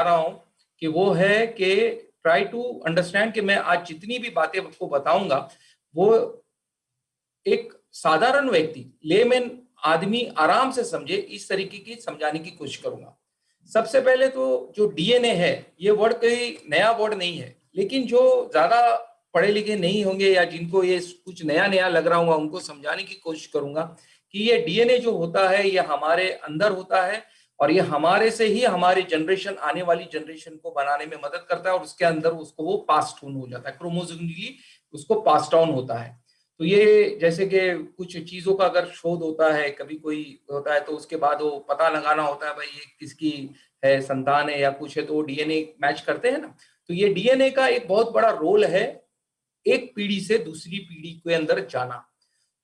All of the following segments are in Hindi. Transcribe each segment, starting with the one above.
रहा हूं कि वो है कि ट्राई टू अंडरस्टैंड कि मैं आज जितनी भी बातें आपको बताऊंगा वो एक साधारण व्यक्ति, लेमैन आदमी आराम से समझे, इस तरीके की समझाने की कोशिश करूंगा। सबसे पहले तो जो डीएनए है, ये वर्ड कोई नया वर्ड नहीं है, लेकिन जो ज्यादा पढ़े लिखे नहीं होंगे या जिनको ये कुछ नया नया लग रहा होगा, उनको समझाने की कोशिश करूंगा कि ये डीएनए जो होता है ये हमारे अंदर होता है और ये हमारे से ही हमारी जनरेशन, आने वाली जनरेशन को बनाने में मदद करता है और उसके अंदर उसको वो पास ऑन हो जाता है, क्रोमोसोमली उसको पास ऑन होता है। तो ये जैसे कि कुछ चीजों का अगर शोध होता है, कभी कोई होता है तो उसके बाद वो पता लगाना होता है भाई ये किसकी है, संतान है या कुछ है, तो वो डीएनए मैच करते हैं ना। तो ये डीएनए का एक बहुत बड़ा रोल है एक पीढ़ी से दूसरी पीढ़ी के अंदर जाना।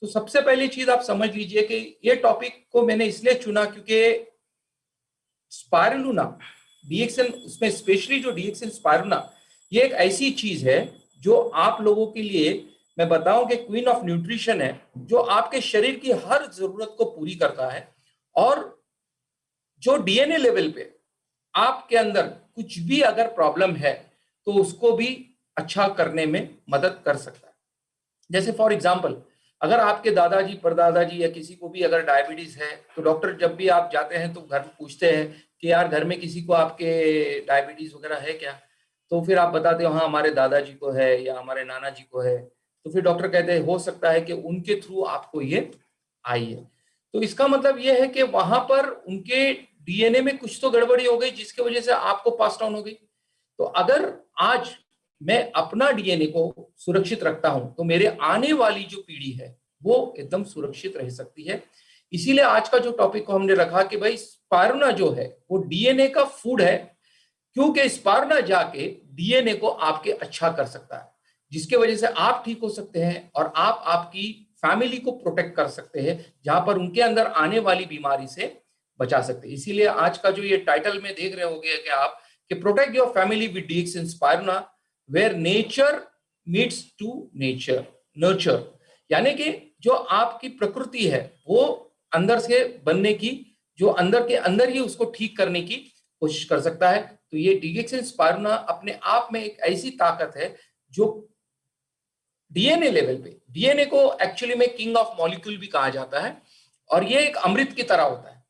तो सबसे पहली चीज आप समझ लीजिए कि ये टॉपिक को मैंने इसलिए चुना क्योंकि स्पाइरुलिना डीएक्सन, उसमें स्पेशली जो डीएक्सन स्पाइरुलिना, ये एक ऐसी चीज है जो आप लोगों के लिए मैं बताऊं कि क्वीन ऑफ न्यूट्रिशन है, जो आपके शरीर की हर जरूरत को पूरी करता है और जो डीएनए लेवल पे आपके अंदर कुछ भी अगर प्रॉब्लम है तो उसको भी अच्छा करने में मदद कर सकता है। जैसे फॉर एग्जांपल, अगर आपके दादाजी, परदादाजी या किसी को भी अगर डायबिटीज है तो डॉक्टर जब भी आप जाते हैं तो घर पूछते हैं कि यार घर में किसी को आपके डायबिटीज वगैरह है क्या, तो फिर आप बताते हो हाँ हमारे दादाजी को है या हमारे नाना जी को है, तो फिर डॉक्टर कहते हैं हो सकता है कि उनके थ्रू आपको ये आई है। तो इसका मतलब ये है कि वहां पर उनके डीएनए में कुछ तो गड़बड़ी हो गई जिसकी वजह से आपको पास डाउन हो गई। तो अगर आज मैं अपना डीएनए को सुरक्षित रखता हूं तो मेरे आने वाली जो पीढ़ी है वो एकदम सुरक्षित रह सकती है। इसीलिए आज का जो टॉपिक को हमने रखा कि भाई स्पाइरुलिना जो है वो डीएनए का फूड है, क्योंकि स्पाइरुलिना जाके डीएनए को आपके अच्छा कर सकता है, जिसके वजह से आप ठीक हो सकते हैं और आप आपकी फैमिली को प्रोटेक्ट कर सकते हैं, जहां पर उनके अंदर आने वाली बीमारी से बचा सकते हैं। इसीलिए आज का जो ये टाइटल में देख रहे होंगे कि आप कि protect your family with DXN spirulina where nature meets to nature nurture, यानी कि जो आपकी प्रकृति है वो अंदर से बनने की, जो अंदर के अंदर ही उसको ठीक करने की कोशिश कर सकता है। तो ये डीएक्सन स्पाइरुलिना अपने आप में एक ऐसी ताकत है जो डीएनए लेवल पे, डीएनए को एक्चुअली में किंग ऑफ मॉलिक्यूल भी कहा जाता है और ये एक अमृत की तरह होता है,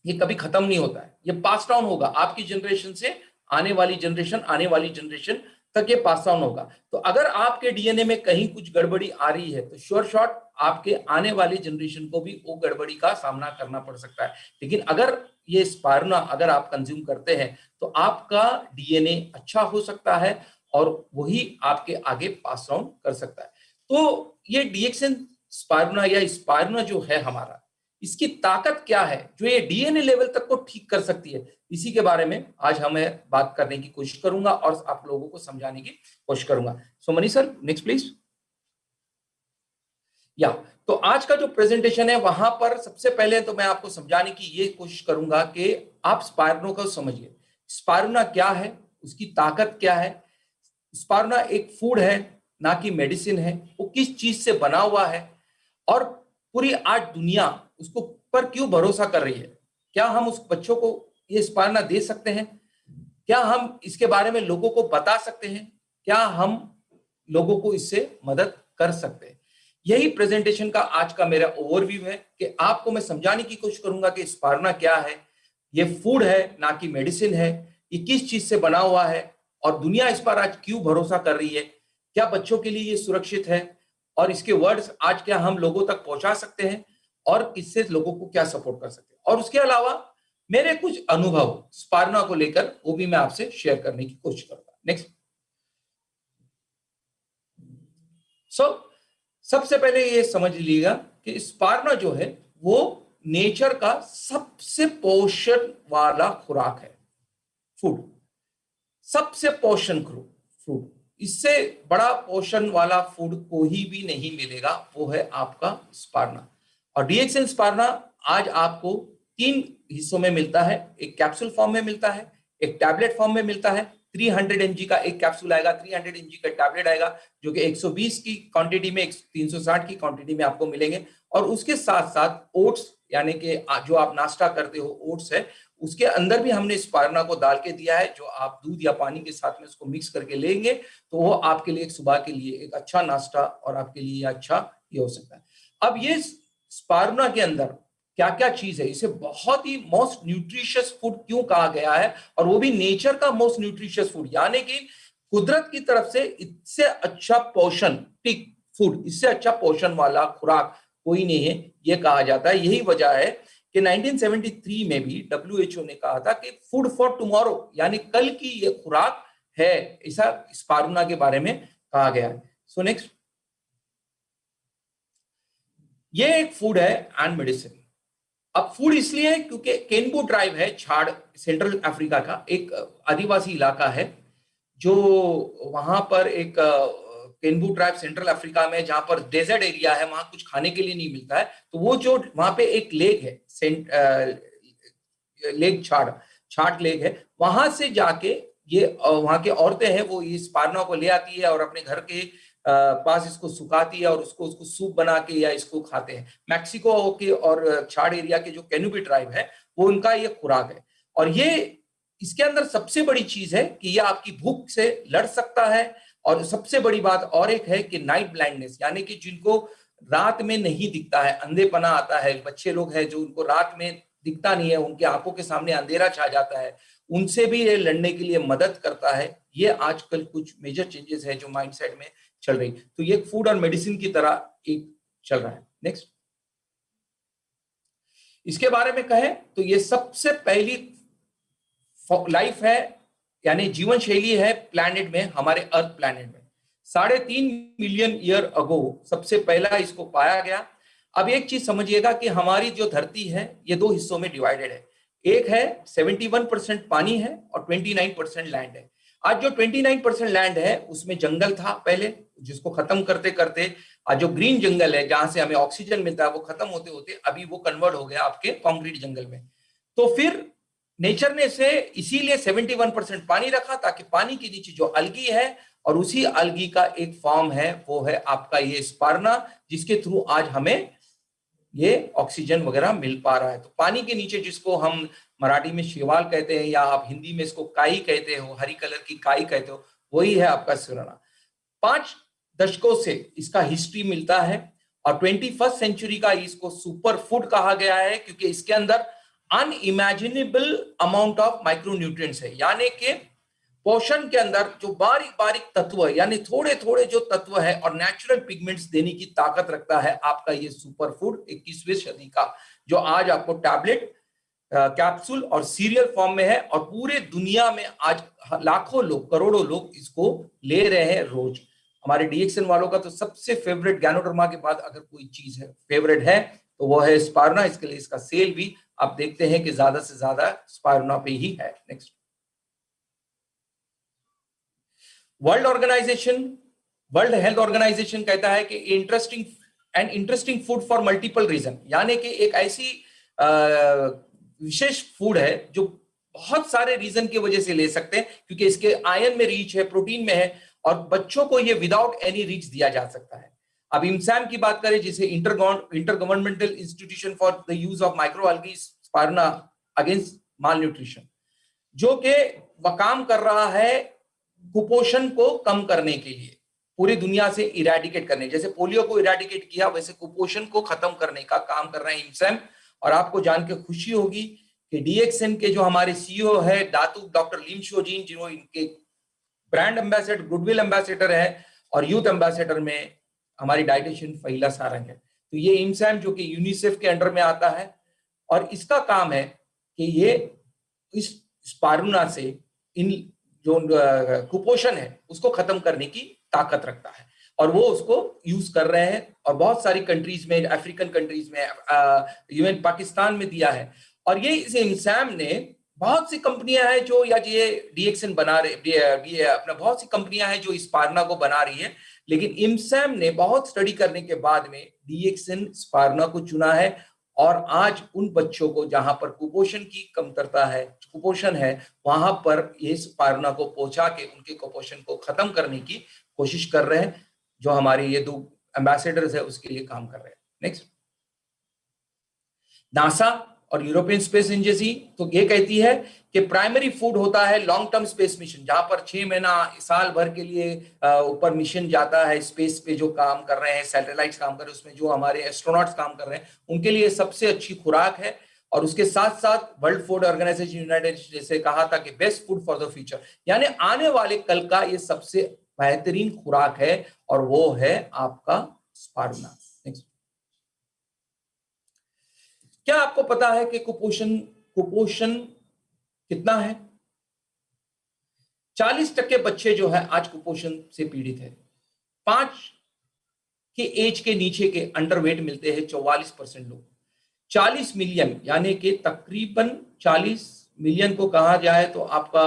ये कभी खत्म नहीं होता है, ये पास डाउन होगा आपकी जनरेशन से आने वाली जनरेशन, आने वाली जनरेशन तक ये पास डाउन होगा। तो अगर आपके डीएनए में कहीं कुछ गड़बड़ी आ रही है तो श्योर शॉट आपके आने वाली जनरेशन को भी वो गड़बड़ी का सामना करना पड़ सकता है। लेकिन अगर ये स्पाइरुलिना अगर आप कंज्यूम करते हैं तो आपका डीएनए अच्छा हो सकता है और वही आपके आगे पास डाउन कर सकता है। तो ये डीएक्सन स्पाइरुलिना या स्पाइरुलिना जो है हमारा, इसकी ताकत क्या है जो ये डीएनए लेवल तक को ठीक कर सकती है, इसी के बारे में आज हमें बात करने की कोशिश करूंगा और आप लोगों को समझाने की कोशिश करूंगा। सो मनीष सर, नेक्स्ट प्लीज। या तो आज का जो प्रेजेंटेशन है वहां पर सबसे पहले तो मैं आपको समझाने की ये कोशिश करूंगा कि आप स्पाइरुलिना को समझिए। स्पाइरुलिना क्या है, उसकी ताकत क्या है। स्पाइरुलिना एक फूड है, ना कि मेडिसिन है। वो किस चीज से बना हुआ है और पूरी आज दुनिया उसको पर क्यों भरोसा कर रही है। क्या हम उस बच्चों को ये स्पाइरुलिना दे सकते हैं? क्या हम इसके बारे में लोगों को बता सकते हैं? क्या हम लोगों को इससे मदद कर सकते हैं? यही प्रेजेंटेशन का आज का मेरा ओवरव्यू है कि आपको मैं समझाने की कोशिश करूंगा कि स्पाइरुलिना क्या है। ये फूड है, ना कि मेडिसिन है। ये किस चीज से बना हुआ है और दुनिया इस पर आज क्यों भरोसा कर रही है। क्या बच्चों के लिए ये सुरक्षित है और इसके वर्ड्स आज क्या हम लोगों तक पहुंचा सकते हैं और इससे लोगों को क्या सपोर्ट कर सकते हैं। और उसके अलावा मेरे कुछ अनुभव स्पाइरुलिना को लेकर वो भी मैं आपसे शेयर करने की कोशिश करूंगा। नेक्स्ट। सबसे पहले ये समझ लीजिएगा कि स्पाइरुलिना जो है वो नेचर का सबसे पोषण वाला खुराक है, फूड, सबसे पोषण फूड। इससे बड़ा पोषण वाला फूड कोई भी नहीं मिलेगा, वो है आपका स्पाइरुलिना। और डीएक्सन स्पाइरुलिना आज आपको 3 हिस्सों में मिलता है। एक कैप्सूल फॉर्म में मिलता है, एक टैबलेट फॉर्म में मिलता है। 300 mg का एक कैप्सूल आएगा, 300 mg का टैबलेट आएगा, जो कि 120 की क्वांटिटी में, 360 की क्वांटिटी में आपको मिलेंगे। और उसके साथ साथ ओट्स, यानी कि जो आप नाश्ता करते हो ओट्स है, उसके अंदर भी हमने स्पारुना को डाल के दिया है, जो आप दूध या पानी के साथ में उसको मिक्स करके लेंगे तो वो आपके लिए एक सुबह के लिए एक अच्छा नाश्ता और आपके लिए अच्छा ये हो सकता है। अब ये स्पारुना के अंदर क्या क्या चीज है, इसे बहुत ही मोस्ट न्यूट्रिशियस फूड क्यों कहा गया है, और वो भी नेचर का मोस्ट न्यूट्रिशियस फूड, यानी कि कुदरत की तरफ से इससे अच्छा पोषण ठीक फूड, इससे अच्छा पोषण वाला खुराक कोई नहीं है, ये कहा जाता है। यही वजह है कि 1973 में भी WHO ने कहा था कि फूड फॉर टुमारो, यानी कल की ये खुराक है, ऐसा स्पारुना के बारे में कहा गया है। सो नेक्स्ट, ये एक फूड है एंड मेडिसिन। अब फूड इसलिए है क्योंकि केनबू ट्राइब है, छाड़ सेंट्रल अफ्रीका का एक आदिवासी इलाका है, जो वहां पर एक केनबू ट्राइब सेंट्रल अफ्रीका में, जहां पर डेजर्ट एरिया है, वहां कुछ खाने के लिए नहीं मिलता है, तो वो जो वहां पे एक लेक है, लेक छाट लेक है, वहां से जाके ये वहां के औरतें हैं वो इस पारना को ले आती है और अपने घर के पास इसको सुखाती है और उसको उसको सूप बना के या इसको खाते हैं। मैक्सिको के और छाड़ एरिया के जो कैनुबी ट्राइब है वो उनका ये खुराक है। और ये इसके अंदर सबसे बड़ी चीज है कि ये आपकी भूख से लड़ सकता है, और सबसे बड़ी बात और एक है कि नाइट ब्लाइंडनेस, यानी कि जिनको रात में नहीं दिखता है, अंधेपना आता है, बच्चे लोग हैं जो उनको रात में दिखता नहीं है, उनके आंखों के सामने अंधेरा छा जाता है, उनसे भी ये लड़ने के लिए मदद करता है। ये आजकल कुछ मेजर चेंजेस है जो माइंडसेट में चल रही, तो ये फूड और मेडिसिन की तरह एक चल रहा है। नेक्स्ट, इसके बारे में कहें तो ये सबसे पहली लाइफ है, यानी जीवन शैली है प्लैनेट में, हमारे अर्थ प्लैनेट में 3.5 मिलियन ईयर अगो सबसे पहला इसको पाया गया। अब एक चीज समझिएगा कि हमारी जो धरती है ये दो हिस्सों में डिवाइडेड है, एक है 71% पानी है और 29% लैंड है। आज जो 29% लैंड है उसमें जंगल था पहले, जिसको खत्म करते करते आज जो ग्रीन जंगल है जहां से हमें ऑक्सीजन मिलता है वो खत्म होते होते अभी वो कन्वर्ट हो गया आपके कॉन्क्रीट जंगल में। तो फिर नेचर ने से इसीलिए 71% पानी रखा ताकि पानी के नीचे जो अलगी है, और उसी अलगी का एक फॉर्म है वो है आपका ये स्पार्ना, जिसके थ्रू आज हमें ये ऑक्सीजन वगैरह मिल पा रहा है। तो पानी के नीचे जिसको हम मराठी में शेवाल कहते हैं या आप हिंदी में इसको काई कहते हो, हरी कलर की काई कहते हो, वही है आपका स्पार्ना। 5 दशकों से इसका हिस्ट्री मिलता है और 21st सेंचुरी का इसको सुपर फूड कहा गया है क्योंकि इसके अंदर अनइमेजिनेबल अमाउंट ऑफ माइक्रोन्यूट्रिएंट्स है, यानी कि पोषण के अंदर जो बारीक बारीक तत्व है, यानी थोड़े थोड़े जो तत्व है और नेचुरल पिगमेंट्स देने की ताकत रखता है आपका ये सुपर फूड 21वीं सदी का, जो आज आपको टैबलेट, कैप्सूल और सीरियल फॉर्म में है, और पूरे दुनिया में आज लाखों लोग, करोड़ों लोग इसको ले रहे हैं रोज। हमारे डीएक्सएन वालों का तो सबसे फेवरेट गैनोडर्मा के बाद अगर कोई चीज है फेवरेट है तो वो है स्पारुना। इसके लिए इसका सेल भी आप देखते हैं कि ज्यादा से ज्यादा स्पारुना पे ही है। नेक्स्ट, वर्ल्ड हेल्थ ऑर्गेनाइजेशन कहता है कि interesting food for multiple reason, यानी कि एक ऐसी विशेष फूड है जो बहुत सारे रीजन की वजह से ले सकते हैं, क्योंकि इसके आयरन में रीच है, प्रोटीन में है, और बच्चों को ये विदाउट एनी रीच दिया जा सकता है। अब इमसैम की बात करें, जिसे intergovernmental institution for the use of micro algae spirulina against malnutrition, जो कि वह काम कर रहा है कुपोषण को कम करने के लिए, पूरी दुनिया से इरेडिकेट करने, जैसे पोलियो को इरेडिकेट किया वैसे कुपोषण को खत्म करने का काम कर रहे हैं इमसैम। और आपको जान के खुशी होगी कि डीएक्सएन के जो हमारे सीईओ है दातू डॉक्टर लिम शोजिन, जो इनके ब्रांड एम्बेसडर, गुडविल एम्बेसडर है, और यूथ एम्बेसडर में हमारी डाइटिशियन फहीला सारंग है। तो ये इमसैम जो कि यूनिसेफ के अंडर में आता है, और इसका काम है कि ये इस स्पारुना से इन जो कुपोषण है उसको खत्म करने की ताकत रखता है, और वो उसको यूज कर रहे हैं। और बहुत सारी कंट्रीज में, अफ्रीकन कंट्रीज में, इवन पाकिस्तान में दिया है। और ये इस इंसैम ने, बहुत सी कंपनियां हैं जो, या ये डीएक्सएन बना रहे, अपना बहुत सी कंपनियां हैं जो इस स्पारुना को बना रही है, लेकिन इमसैम ने बहुत स्टडी करने के बाद में डीएक्सएन स्पारुना को चुना है। और आज उन बच्चों को जहां पर कुपोषण की कमतरता है, कुपोषण है, वहां पर ये स्पारुना को पहुंचा के उनके कुपोषण को खत्म करने की कोशिश कर रहे हैं, जो हमारे ये 2 एम्बेसडर्स है उसके लिए काम कर रहे हैं। नेक्स्ट, नासा और यूरोपियन स्पेस एजेंसी तो ये कहती है कि प्राइमरी फूड होता है लॉन्ग टर्म स्पेस मिशन, जहां पर 6 महीना साल भर के लिए ऊपर मिशन जाता है, स्पेस पे जो काम कर रहे हैं, सैटेलाइट्स काम कर रहे हैं, उसमें जो हमारे एस्ट्रोनॉट्स काम कर रहे हैं, उनके लिए सबसे अच्छी खुराक है। और उसके साथ साथ वर्ल्ड फूड ऑर्गेनाइजेशन यूनाइटेड जैसे कहा था कि best food for the future, यानी आने वाले कल का ये सबसे बेहतरीन खुराक है, और वो है आपका स्पारुना। क्या आपको पता है कि कुपोषण कुपोषण कितना है? 40% बच्चे जो है आज कुपोषण से पीड़ित है। 5 के एज के नीचे के अंडरवेट मिलते हैं 44% लोग। 40 मिलियन यानी कि तकरीबन 40 मिलियन को कहा जाए तो आपका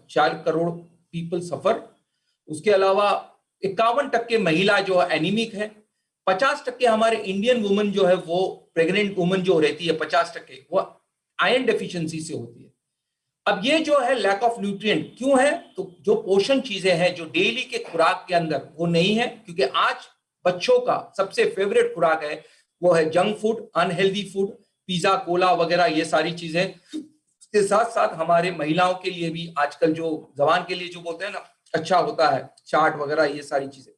4 करोड़ पीपल सफर। उसके अलावा 51% महिला जो एनीमिक है। 50% हमारे इंडियन वुमेन जो है वो प्रेग्नेंट वुमेन जो रहती है 50% वो आयरन डेफिशिएंसी से होती है। अब ये जो है लैक ऑफ न्यूट्रिएंट क्यों है? तो जो पोषण चीजें हैं जो डेली के खुराक के अंदर वो नहीं है, क्योंकि आज बच्चों का सबसे फेवरेट खुराक है वो है junk food, unhealthy food, pizza, Cola वगैरह, ये सारी चीजें। इसके साथ साथ हमारे महिलाओं के लिए भी आजकल जो जवान के लिए जो बोलते हैं ना अच्छा होता है, चाट वगैरह, ये सारी चीजें,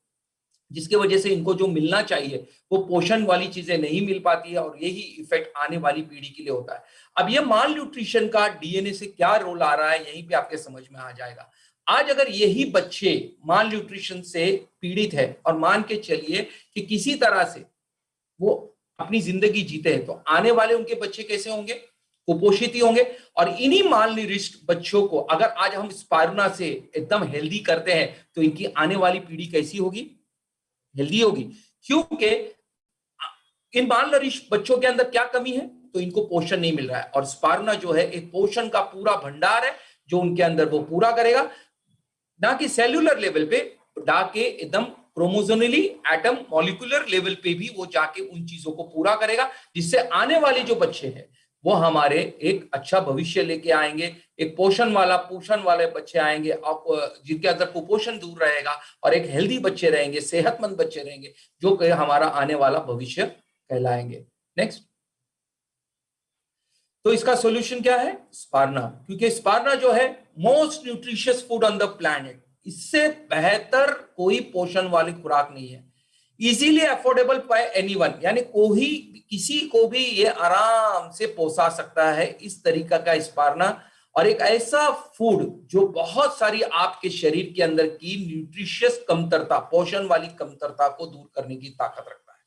जिसकी वजह से इनको जो मिलना चाहिए वो पोषण वाली चीजें नहीं मिल पाती है, और यही इफेक्ट आने वाली पीढ़ी के लिए होता है। अब ये माल न्यूट्रिशन का डीएनए से क्या रोल आ रहा है, यहीं पे आपके समझ में आ जाएगा। आज अगर यही बच्चे माल न्यूट्रिशन से पीड़ित है और मान के चलिए कि किसी तरह से वो अपनी जिंदगी जीते हैं, तो आने वाले उनके बच्चे कैसे होंगे? कुपोषित ही होंगे। और इन्हीं माल निरिष्ट बच्चों को अगर आज हम स्पारुना से एकदम हेल्दी करते हैं, तो इनकी आने वाली पीढ़ी कैसी होगी? हेल्दी होगी। क्योंकि इन मालनरिश बच्चों के अंदर क्या कमी है? तो इनको पोषण नहीं मिल रहा है, और स्पारुना जो है एक पोषण का पूरा भंडार है जो उनके अंदर वो पूरा करेगा, ना कि सेल्यूलर लेवल पे, जाके एकदम क्रोमोसोमली एटम मॉलिक्यूलर लेवल पे भी वो जाके उन चीजों को पूरा करेगा, जिससे आने वाले जो बच्चे हैं वो हमारे एक अच्छा भविष्य लेके आएंगे, एक पोषण वाले बच्चे आएंगे, जिनके अंदर कुपोषण दूर रहेगा, और एक हेल्दी बच्चे रहेंगे, सेहतमंद बच्चे रहेंगे, जो कि हमारा आने वाला भविष्य कहलाएंगे। नेक्स्ट, तो इसका सॉल्यूशन क्या है? स्पारुना, क्योंकि स्पारुना जो है most nutritious food on the planet, इससे बेहतर कोई पोषण वाली खुराक नहीं है। इजीली अफोर्डेबल बाय एनीवन, यानी कोई किसी को भी ये आराम से पोसा सकता है इस तरीका का स्पारुना, और एक ऐसा फूड जो बहुत सारी आपके शरीर के अंदर की न्यूट्रिशियस कमतरता, पोषण वाली कमतरता को दूर करने की ताकत रखता है।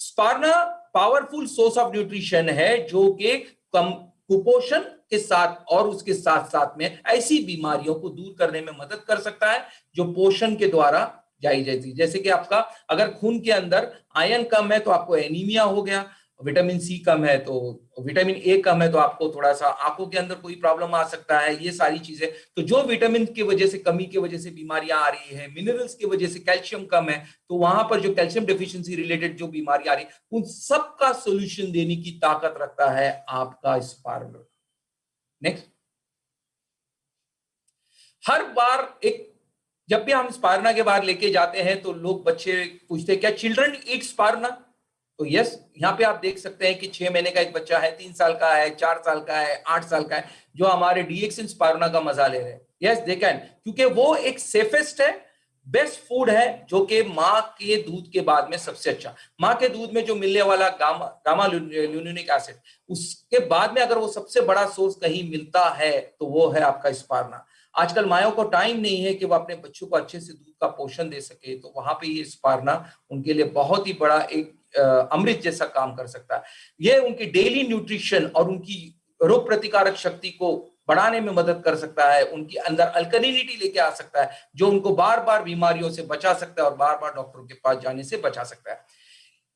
स्पारुना पावरफुल सोर्स ऑफ न्यूट्रिशन है जो कि कम कुपोषण के साथ और उसके साथ साथ में ऐसी बीमारियों को दूर करने में मदद कर सकता है जो पोषण के द्वारा जाई जाती, जैसे कि आपका अगर खून के अंदर आयरन कम है तो आपको एनीमिया हो गया, विटामिन सी कम है तो विटामिन ए कम है तो आपको थोड़ा सा आंखों के अंदर कोई प्रॉब्लम आ सकता है, ये सारी चीजें। तो जो विटामिन की वजह से कमी की वजह से बीमारियां आ रही है, मिनरल्स की वजह से कैल्शियम कम है, तो वहां पर जो कैल्शियम डेफिशिएंसी रिलेटेड जो बीमारी आ रही है, उन सब का सोल्यूशन देने की ताकत रखता है आपका स्पारुना। नेक्स्ट, हर बार जब भी हम स्पारुना के बाहर लेके जाते हैं तो लोग बच्चे पूछते हैं क्या चिल्ड्रन ईट स्पारुना? तो यस, यहाँ पे आप देख सकते हैं कि 6 महीने का एक बच्चा है, 3 साल का है, 4 साल का है, 8 साल का है, जो हमारे डीएक्सन स्पारुना का मजा ले रहे हैं। यस दे कैन, क्योंकि वो एक सेफेस्ट है, बेस्ट फूड है, जो कि माँ के दूध के बाद में सबसे अच्छा। माँ के दूध में जो मिलने वाला गामा ल्यूनिक एसिड, उसके बाद में अगर वो सबसे बड़ा सोर्स कहीं मिलता है तो वो है आपका स्पारुना। आजकल मायों को टाइम नहीं है कि वो अपने बच्चों को अच्छे से दूध का पोषण दे सके, तो वहां पे ये स्पारुना उनके लिए बहुत ही बड़ा एक अमृत जैसा काम कर सकता है। ये उनकी डेली न्यूट्रिशन और उनकी रोग प्रतिकारक शक्ति को बढ़ाने में मदद कर सकता है, उनके अंदर अल्कलिनिटी लेके आ सकता है, जो उनको बार बार बीमारियों से बचा सकता है और बार बार डॉक्टरों के पास जाने से बचा सकता है।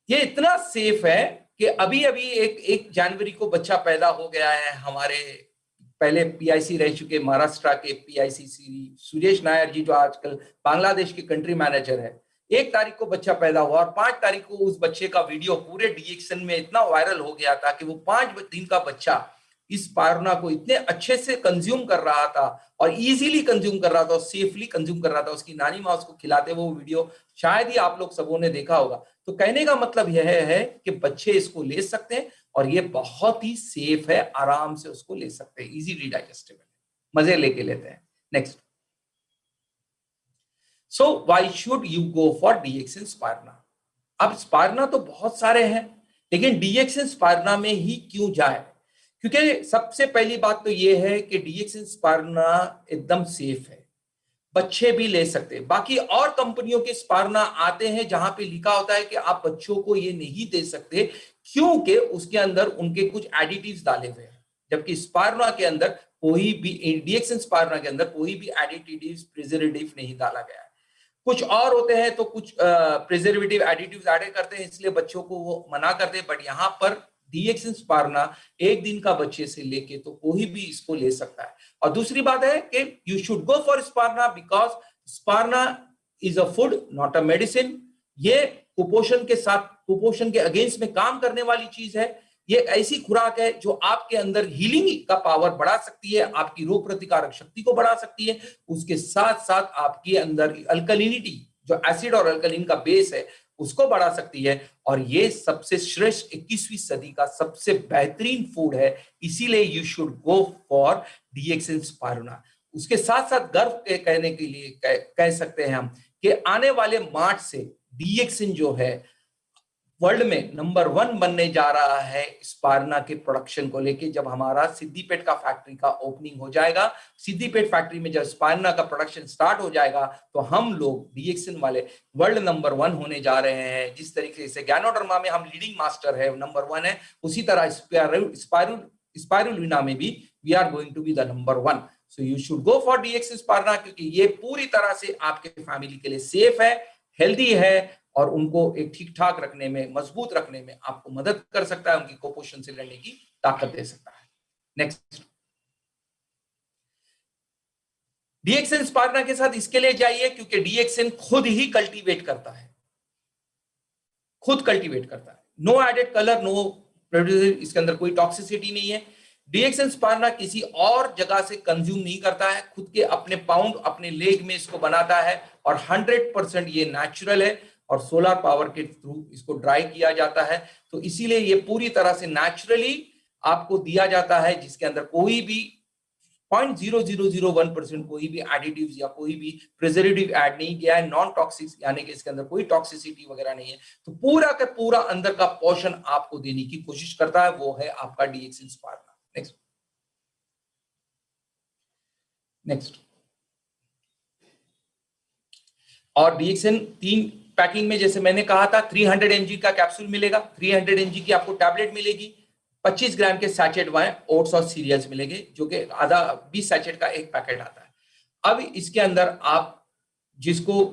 ये इतना सेफ है कि अभी अभी एक जनवरी को बच्चा पैदा हो गया है, हमारे पहले पीआईसी रह चुके महाराष्ट्र के पीआईसी सुरेश नायर जी, जो आजकल बांग्लादेश के कंट्री मैनेजर है। 1 तारीख को बच्चा पैदा हुआ और 5 तारीख को उस बच्चे का वीडियो पूरे डीएक्सन में इतना वायरल हो गया था कि वो 5 दिन का बच्चा इस स्पारुना को इतने अच्छे से कंज्यूम कर रहा था और इजीली कंज्यूम कर रहा था और सेफली कंज्यूम कर रहा था, उसकी नानी माँ उसको खिलाते, वो वीडियो शायद ही आप लोग सबों ने देखा होगा। तो कहने का मतलब यह है कि बच्चे इसको ले सकते हैं और ये बहुत ही सेफ है, आराम से उसको ले सकते हैं, इजीली डाइजेस्टेबल, मजे लेके लेते हैं। Next, so why should you go for DXN spirulina? अब स्पारुना तो बहुत सारे हैं, लेकिन डीएक्सिन स्पारुना में ही क्यों जाए? क्योंकि सबसे पहली बात तो ये है कि डीएक्सिन स्पारुना एकदम सेफ है, बच्चे भी ले सकते हैं। बाकी और कंपनियों के स्पारुना आते हैं जहां पे लिखा होता है कि आप बच्चों को ये नहीं दे सकते क्योंकि उसके अंदर उनके कुछ एडिटिव्स डाले हुए हैं, जबकि स्पारुना के अंदर कोई भी, डीएक्सिन स्पारुना के अंदर कोई भी एडिटिव्स, प्रिजर्वेटिव नहीं डाला गया है। कुछ और होते हैं तो कुछ प्रिजर्वेटिव एडिटिव्स ऐड करते हैं, इसलिए बच्चों को वो मना करते हैं। बट यहाँ पर डीएक्सिन स्पारुना एक दिन का बच्चे से लेके तो कोई भी इसको ले सकता है। और दूसरी बात है कि you should go for spirulina because spirulina is a food not a medicine. ये कुपोषण के साथ, कुपोषण के अगेंस्ट में काम करने वाली चीज है। ये ऐसी खुराक है जो आपके अंदर हीलिंग का पावर बढ़ा सकती है, आपकी रोग प्रतिकारक शक्ति को बढ़ा सकती है, उसके साथ साथ आपके अंदर अल्कलिनिटी, जो एसिड और अल्कलिन का बेस है, उसको बढ़ा सकती है। और ये सबसे श्रेष्ठ 21वीं सदी का सबसे बेहतरीन फूड है, इसीलिए you should go for DXN स्पारुना। उसके साथ साथ गर्व के कहने के लिए कह सकते हैं हम कि आने वाले मार्च से डीएक्सिन जो है वर्ल्ड में नंबर 1 बनने जा रहा है स्पारुना के प्रोडक्शन को लेके। जब हमारा सिद्दीपेट का फैक्ट्री का ओपनिंग हो जाएगा, सिद्दीपेट फैक्ट्री में जब स्पारुना का प्रोडक्शन स्टार्ट हो जाएगा, तो हम लोग डीएक्सिन वाले वर्ल्ड नंबर 1 होने जा रहे हैं। जिस तरीके से गैनोडर्मा में हम लीडिंग मास्टर है, नंबर 1 है, उसी तरह स्पाइरुलिना में भी we are going to be the number 1। So you should go for DXN spirulina, क्योंकि ये पूरी तरह से आपके फैमिली के लिए सेफ है, हेल्दी है और उनको एक ठीक ठाक रखने में, मजबूत रखने में आपको मदद कर सकता है, उनकी कुपोषण से लड़ने की ताकत दे सकता है। नेक्स्ट, डीएक्सिन स्पारुना के साथ इसके लिए जाइए क्योंकि डीएक्सिन खुद ही कल्टीवेट करता है, खुद कल्टीवेट करता है। No added colour, no producer, इसके अंदर कोई टॉक्सिसिटी नहीं है। डीएक्सिन स्पारुना किसी और जगह से कंज्यूम नहीं करता है, खुद के अपने पाउंड, अपने लेग में इसको बनाता है और 100% ये नेचुरल है और सोलर पावर के थ्रू इसको ड्राई किया जाता है। तो इसीलिए ये पूरी तरह से नेचुरली आपको दिया जाता है, जिसके अंदर कोई भी 0.0001% कोई भी एडिटिव्स या कोई भी प्रिजर्वेटिव ऐड नहीं किया है, नॉन टॉक्सिक, यानी कि इसके अंदर कोई टॉक्सिसिटी वगैरह नहीं है। तो पूरा का पूरा अंदर का पोषण आपको देने की कोशिश करता है, वो है आपका डीएक्सिन स्पारुना। नेक्स्ट, नेक्स्ट, और डीएक्सिन 3 पैकिंग में, जैसे मैंने कहा था, 300 mg का कैप्सूल मिलेगा, 300 mg की आपको टैबलेट मिलेगी, 25 ग्राम के सैचेट ओट्स और सीरियल्स मिलेंगे, जो कि आधा 20 सैचेट का एक पैकेट आता है। अब इसके अंदर आप जिसको,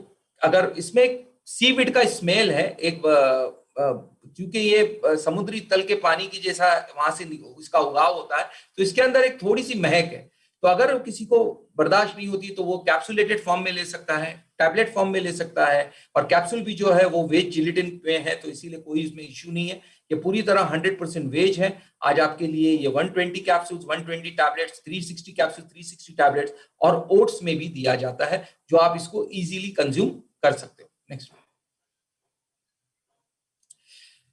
अगर इसमें सीविड का स्मेल है एक, क्योंकि ये समुद्री तल के पानी की जैसा वहां से इसका उगाव होता है, तो इसके अंदर एक थोड़ी सी महक है। तो अगर किसी को बर्दाश्त नहीं होती तो वो कैप्सुलेटेड फॉर्म में ले सकता है, टैबलेट फॉर्म में ले सकता है, और कैप्सूल भी जो है वो वेज जिलेटिन में है, तो इसीलिए कोई इसमें इश्यू नहीं है। ये पूरी तरह 100% वेज है। आज आपके लिए ये 120 कैप्सूल्स, 120 टैबलेट्स, 360 कैप्सूल, 360 टैबलेट्स और ओट्स में भी दिया जाता है, जो आप इसको इजीली कंज्यूम कर सकते हो। नेक्स्ट,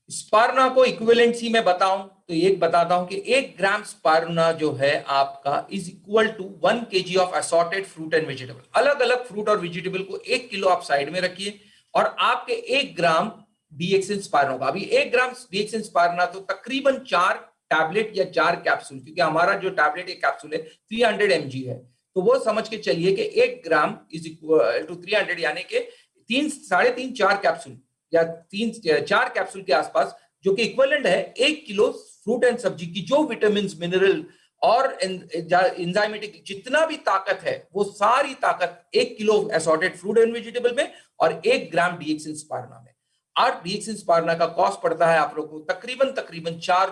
स्पारुना को इक्विवेलेंसी में बताऊं तो एक बताता हूं कि 1 ग्राम स्पारुना जो है आपका is equal to 1 kg of assorted fruit and vegetable. अलग अलग फ्रूट और वेजिटेबल को 1 किलो आप साइड में रखिए और आपके 1 ग्राम डीएक्सिन स्पारुना का, अभी 1 ग्राम डीएक्सिन स्पारुना तो तकरीबन 4 टैबलेट या 4 कैप्सूल, क्योंकि हमारा जो टैबलेट एक कैप्सूल है 300 mg है, तो वो समझ के चलिए कि 1 ग्राम इज इक्वल टू 300, यानी कि 3-3.5-4 कैप्सूल या 3-4 कैप्सूल के आसपास, जो कि इक्विवेलेंट है 1 किलो फ्रूट एंड सब्जी की, जो विटामिन, मिनरल और एंजाइमेटिक जितना भी ताकत है, वो सारी ताकत 1 kilo assorted fruit and vegetable में और 1 ग्राम डीएक्सिन स्पारुना में। और डीएक्सिन स्पारुना का कॉस्ट पड़ता है आप लोगों को तकरीबन 4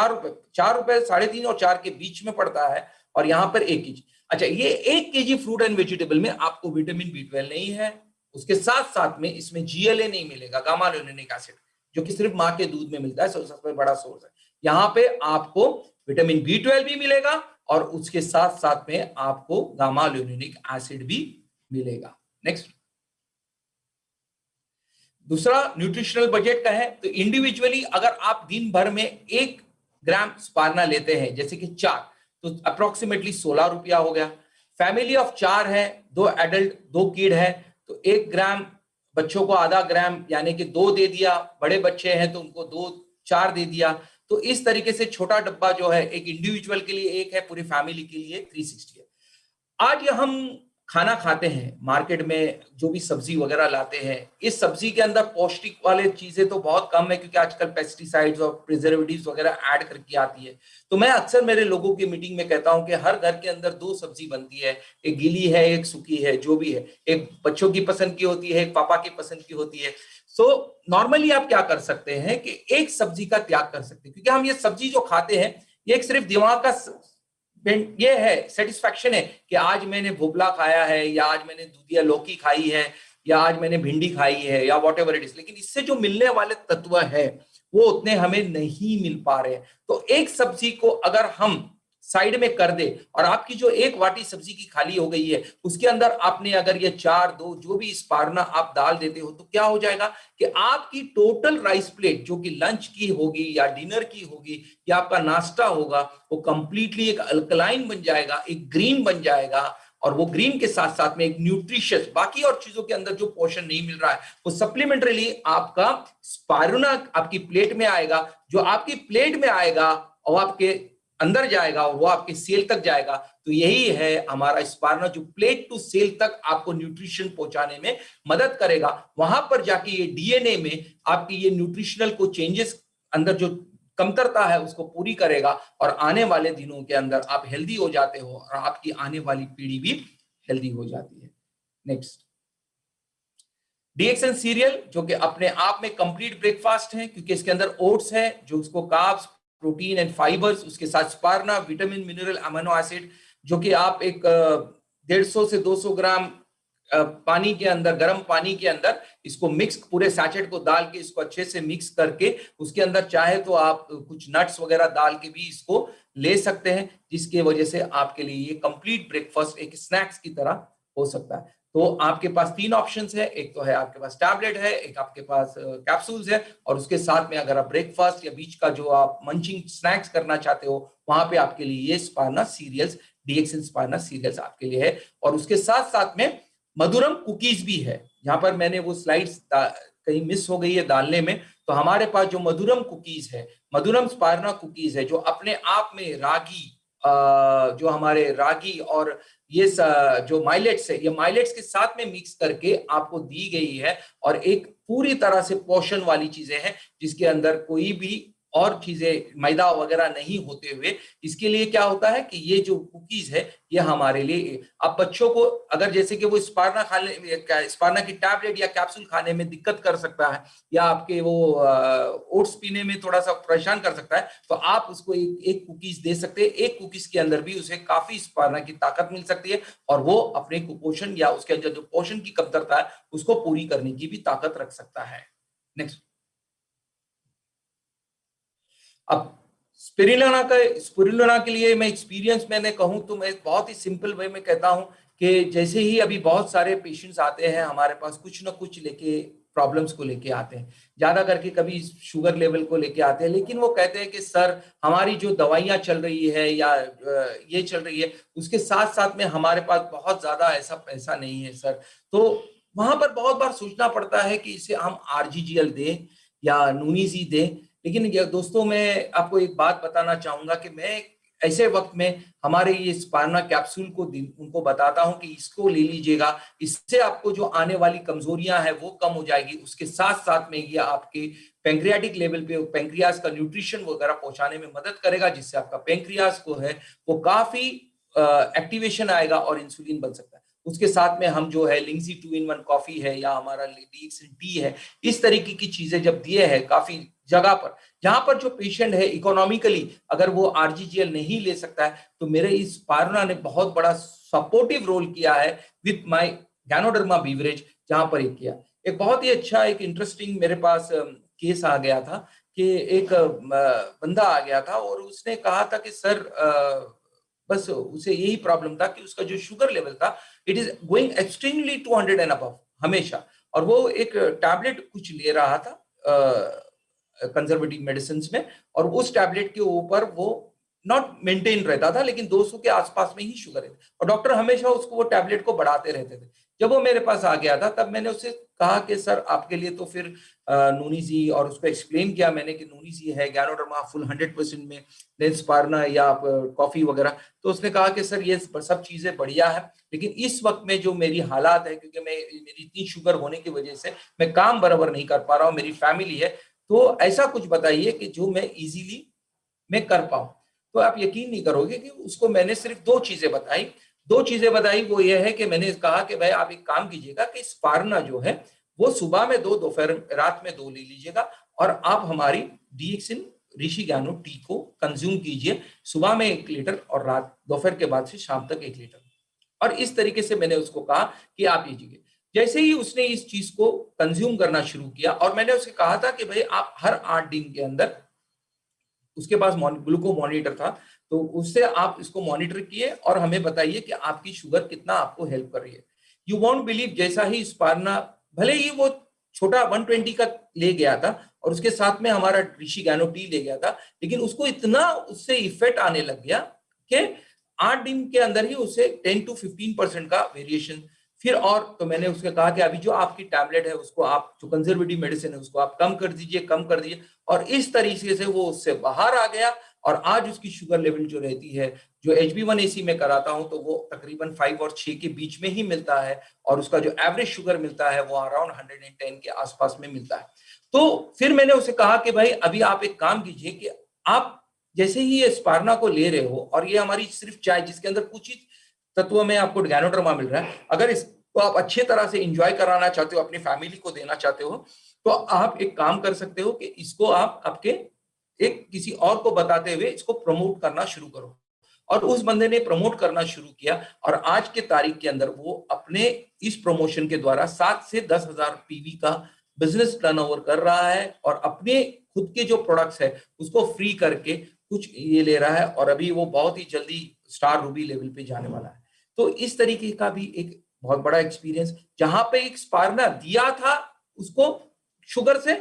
रुपए, 3.5 और 4 के बीच में पड़ता है, और यहाँ पर 1 kg। अच्छा, ये 1 kg फ्रूट एंड वेजिटेबल में आपको विटामिन B12 नहीं है, उसके साथ साथ में इसमें GLA नहीं मिलेगा, गामा लिनोलिक एसिड, जो कि सिर्फ माँ के दूध में मिलता है, सबसे बड़ा सोर्स है। यहाँ पे आपको विटामिन B12 भी मिलेगा और उसके साथ साथ में आपको गामा ल्यूनिक एसिड भी मिलेगा। नेक्स्ट, दूसरा न्यूट्रिशनल बजट का है, तो इंडिविजुअली अगर आप दिन भर में 1 ग्राम स्पारना लेते हैं, जैसे कि 4, तो अप्रोक्सीमेटली 16 रुपया हो गया। फैमिली ऑफ 4 है, 2 एडल्ट 2 किड है, तो 1 ग्राम, बच्चों को आधा ग्राम यानी कि 2 दे दिया, बड़े बच्चे हैं तो उनको 2 4 दे दिया। तो इस तरीके से छोटा डब्बा जो है एक इंडिविजुअल के लिए 1 है, पूरी फैमिली के लिए 360 है। आज हम खाना खाते हैं मार्केट में, जो भी सब्जी वगैरह लाते हैं, इस सब्जी के अंदर पौष्टिक वाले चीजें तो बहुत कम है, क्योंकि आजकल पेस्टिसाइड्स और प्रिजर्वेटिव्स वगैरह ऐड करके आती है। तो मैं अक्सर मेरे लोगों की मीटिंग में कहता हूं कि हर घर के अंदर 2 सब्जी बनती है, एक गीली है एक सूखी है, जो भी है, एक बच्चों की पसंद की होती है, एक पापा की पसंद की होती है। सो नॉर्मली आप क्या कर सकते हैं कि एक सब्जी का त्याग कर सकते हैं, क्योंकि हम ये सब्जी जो खाते हैं ये एक सिर्फ दिमाग का ये है, सेटिस्फैक्शन है कि आज मैंने भोपला खाया है, या आज मैंने दूधिया लौकी खाई है, या आज मैंने भिंडी खाई है, या वॉट एवर इट इज, लेकिन इससे जो मिलने वाले तत्व है वो उतने हमें नहीं मिल पा रहे हैं। तो एक सब्जी को अगर हम साइड में कर दे, और आपकी जो 1 वाटी सब्जी की खाली हो गई है, उसके अंदर आपने अगर ये 4 2 जो भी स्पारना आप डाल देते हो, तो क्या हो जाएगा कि आपकी टोटल राइस प्लेट जो कि लंच की होगी या डिनर की होगी या आपका नाश्ता होगा, वो कंप्लीटली एक अल्कलाइन बन जाएगा, एक ग्रीन बन जाएगा। और वो ग्रीन के साथ साथ में एक न्यूट्रिशियस, बाकी और चीजों के अंदर जो पोषण नहीं मिल रहा है वो सप्लीमेंटरीली आपका स्पारुना आपकी प्लेट में आएगा, जो आपकी प्लेट में आएगा और आपके अंदर जाएगा और वो आपके सेल तक जाएगा। तो यही है हमारा स्पारना, जो प्लेट टू सेल तक आपको न्यूट्रिशन पहुंचाने में मदद करेगा। वहां पर जाके ये डीएनए में आपकी ये न्यूट्रिशनल को चेंजेस, अंदर जो कमतरता है उसको पूरी करेगा, और आने वाले दिनों के अंदर आप हेल्दी हो जाते हो और आपकी आने वाली पीढ़ी भी हेल्दी हो जाती है। नेक्स्ट, डीएक्सएन सीरियल, जो कि अपने आप में कंप्लीट ब्रेकफास्ट है, क्योंकि इसके अंदर ओट्स है जो उसको कार्ब्स, प्रोटीन एंड फाइबर्स, उसके साथ स्पारना, विटामिन, मिनरल, अमीनो एसिड, जो कि आप एक 150 से 200 ग्राम पानी के अंदर, गर्म पानी के अंदर इसको मिक्स, पूरे सैचेट को डाल के इसको अच्छे से मिक्स करके उसके अंदर चाहे तो आप कुछ नट्स वगैरह डाल के भी इसको ले सकते हैं, जिसकी वजह से आपके लिए ये कंप्लीट ब्रेकफास्ट एक स्नैक्स की तरह हो सकता है। तो आपके पास 3 ऑप्शंस है, एक तो है आपके पास टैबलेट है, एक आपके पास कैप्सूल्स है, और उसके साथ में अगर आप ब्रेकफास्ट या बीच का जो आप मंचिंग स्नैक्स करना चाहते हो, वहां पे आपके लिए ये स्पारना सीरियल्स, डीएक्सएन स्पारना सीरियल्स आपके लिए है। और उसके साथ साथ में मधुरम कुकीज भी है। यहाँ पर मैंने वो स्लाइड्स कहीं मिस हो गई है डालने में, तो हमारे पास जो मधुरम कुकीज है, मधुरम स्पारना कुकीज है, जो अपने आप में रागी, जो हमारे रागी और ये जो माइलेट्स है, ये माइलेट्स के साथ में मिक्स करके आपको दी गई है, और एक पूरी तरह से पोषण वाली चीजें हैं, जिसके अंदर कोई भी और चीजें मैदा वगैरह नहीं होते हुए, इसके लिए क्या होता है कि ये जो कुकीज है ये हमारे लिए, अब बच्चों को अगर जैसे कि वो स्पारना खाने, स्पारना की टैबलेट या कैप्सूल खाने में दिक्कत कर सकता है, या आपके वो ओट्स पीने में थोड़ा सा परेशान कर सकता है, तो आप उसको एक कुकीज दे सकते हैं। एक कुकीज के अंदर भी उसे काफी स्पारना की ताकत मिल सकती है, और वो अपने कुपोषण या उसके अंदर जो पोषण की कमतरता है उसको पूरी करने की भी ताकत रख सकता है। नेक्स्ट, अब स्पिरुलिना के लिए मैं एक्सपीरियंस मैंने कहूं तो मैं बहुत ही सिंपल वे में कहता हूं कि जैसे ही अभी बहुत सारे पेशेंट्स आते हैं हमारे पास, कुछ ना कुछ लेके, प्रॉब्लम्स को लेके आते हैं, ज्यादा करके कभी शुगर लेवल को लेके आते हैं, लेकिन वो कहते हैं कि सर हमारी जो दवाइयां चल रही है या ये चल रही है, उसके साथ साथ में हमारे पास बहुत ज्यादा ऐसा पैसा नहीं है सर। तो वहां पर बहुत बार सोचना पड़ता है कि इसे हम आरजीजीएल दें या नूनीजी दें। लेकिन दोस्तों, मैं आपको एक बात बताना चाहूंगा कि मैं ऐसे वक्त में हमारे ये स्पारना कैप्सूल को उनको बताता हूं कि इसको ले लीजिएगा, इससे आपको जो आने वाली कमजोरियां हैं वो कम हो जाएगी, उसके साथ साथ में ये आपके पेंक्रियाटिक लेवल पे पेंक्रियाज का न्यूट्रिशन वगैरह पहुंचाने में मदद करेगा, जिससे आपका पेंक्रियाज को है वो काफी एक्टिवेशन आएगा और इंसुलिन बन सकता है। उसके साथ में हम जो है लिंगजी 2-in-1 कॉफी है या हमारा डीएक्सएन टी है, इस तरीके की चीजें जब दिए हैं काफी जगह पर, जहां पर जो पेशेंट है इकोनॉमिकली अगर वो आरजीजीएल नहीं ले सकता है, तो मेरे इस स्पारना ने बहुत बड़ा सपोर्टिव रोल किया है विथ माय गैनोडर्मा बीवरेज, जहां पर एक किया। एक बहुत ही अच्छा एक इंटरेस्टिंग मेरे पास केस आ गया था कि एक बंदा आ गया था और उसने कहा था कि सर बस उसे यही प्रॉब्लम था कि उसका जो शुगर लेवल था it is going extremely 200 and above हमेशा, और वो एक टैबलेट कुछ ले रहा था कंजर्वेटिव मेडिसिन में, और उस टैबलेट के ऊपर वो नॉट मेंटेन रहता था, लेकिन 200 के आसपास में ही शुगर है, और डॉक्टर हमेशा उसको वो टैबलेट को बढ़ाते रहते थे। जब वो मेरे पास आ गया था तब मैंने उससे कहा कि सर आपके लिए तो फिर नूनी जी, और उसको एक्सप्लेन किया मैंने कि नूनी जी है, गैनोडर्मा फुल 100% में, लेंसपार्ना या आप कॉफी वगैरह। तो उसने कहा कि सर ये सब चीजें बढ़िया है, लेकिन इस वक्त में जो मेरी हालात है, क्योंकि मेरी इतनी शुगर होने की वजह से मैं काम बराबर नहीं कर पा रहा हूँ, मेरी फैमिली है, तो ऐसा कुछ बताइए कि जो मैं इजीली मैं कर पाऊं। तो आप यकीन नहीं करोगे कि उसको मैंने सिर्फ दो चीजें बताई। वो ये है कि मैंने कहा कि भाई आप एक काम कीजिएगा कि स्पारना जो है वो सुबह में 2, दोपहर रात में 2 ले लीजिएगा, और आप हमारी डीएक्सिन ऋषि ज्ञानो टी को कंज्यूम कीजिए, सुबह में 1 लीटर और रात दोपहर के बाद से शाम तक 1 लीटर। और इस तरीके से मैंने उसको कहा कि आप लीजिए। जैसे ही उसने इस चीज को कंज्यूम करना शुरू किया, और मैंने उसे कहा था कि भाई आप हर 8 दिन के अंदर, उसके पास ग्लूको मॉनिटर था, तो उससे आप इसको मॉनिटर किए और हमें बताइए कि आपकी शुगर कितना आपको हेल्प कर रही है। यू वॉन्ट बिलीव, जैसा ही स्पारना, भले ही वो छोटा 120 का ले गया था और उसके साथ में हमारा ऋषि गैनो टी ले गया था, लेकिन उसको इतना उससे इफेक्ट आने लग गया कि 8 दिन के अंदर ही उसे 10 to 15% का वेरिएशन। फिर और तो मैंने उसके कहा कि अभी जो आपकी टैबलेट है उसको आप, जो कंजर्वेटिव मेडिसिन है उसको आप कम कर दीजिए, और इस तरीके से वो उससे बाहर आ गया। और आज उसकी शुगर लेवल जो रहती है, जो HB1AC में कराता हूं, तो वो तकरीबन 5 और 6 के बीच में ही मिलता है, और उसका जो एवरेज शुगर मिलता है वो अराउंड 110 के आसपास में मिलता है। तो फिर मैंने उसे कहा कि भाई अभी आप एक काम कीजिए कि आप जैसे ही ये स्पारना को ले रहे हो, और ये हमारी सिर्फ चाय जिसके अंदर कुछ ही तत्व में आपको गैनोडर्मा मिल रहा है, अगर इसको आप अच्छे तरह से इंजॉय कराना चाहते हो, अपनी फैमिली को देना चाहते हो, तो आप एक काम कर सकते हो कि इसको आप आपके एक किसी और को बताते हुए इसको प्रमोट करना शुरू करो। और उस बंदे ने प्रमोट करना शुरू किया, और आज के तारीख के अंदर वो अपने इस प्रमोशन के द्वारा 7 से 10,000 पीवी का बिजनेस टर्नओवर कर रहा है, और अपने खुद के जो प्रोडक्ट्स है उसको फ्री करके कुछ ये ले रहा है, और अभी वो बहुत ही जल्दी स्टार रूबी लेवल पे जाने वाला है। तो इस तरीके का भी एक बहुत बड़ा एक्सपीरियंस, जहां पे एक स्पारना दिया था उसको शुगर से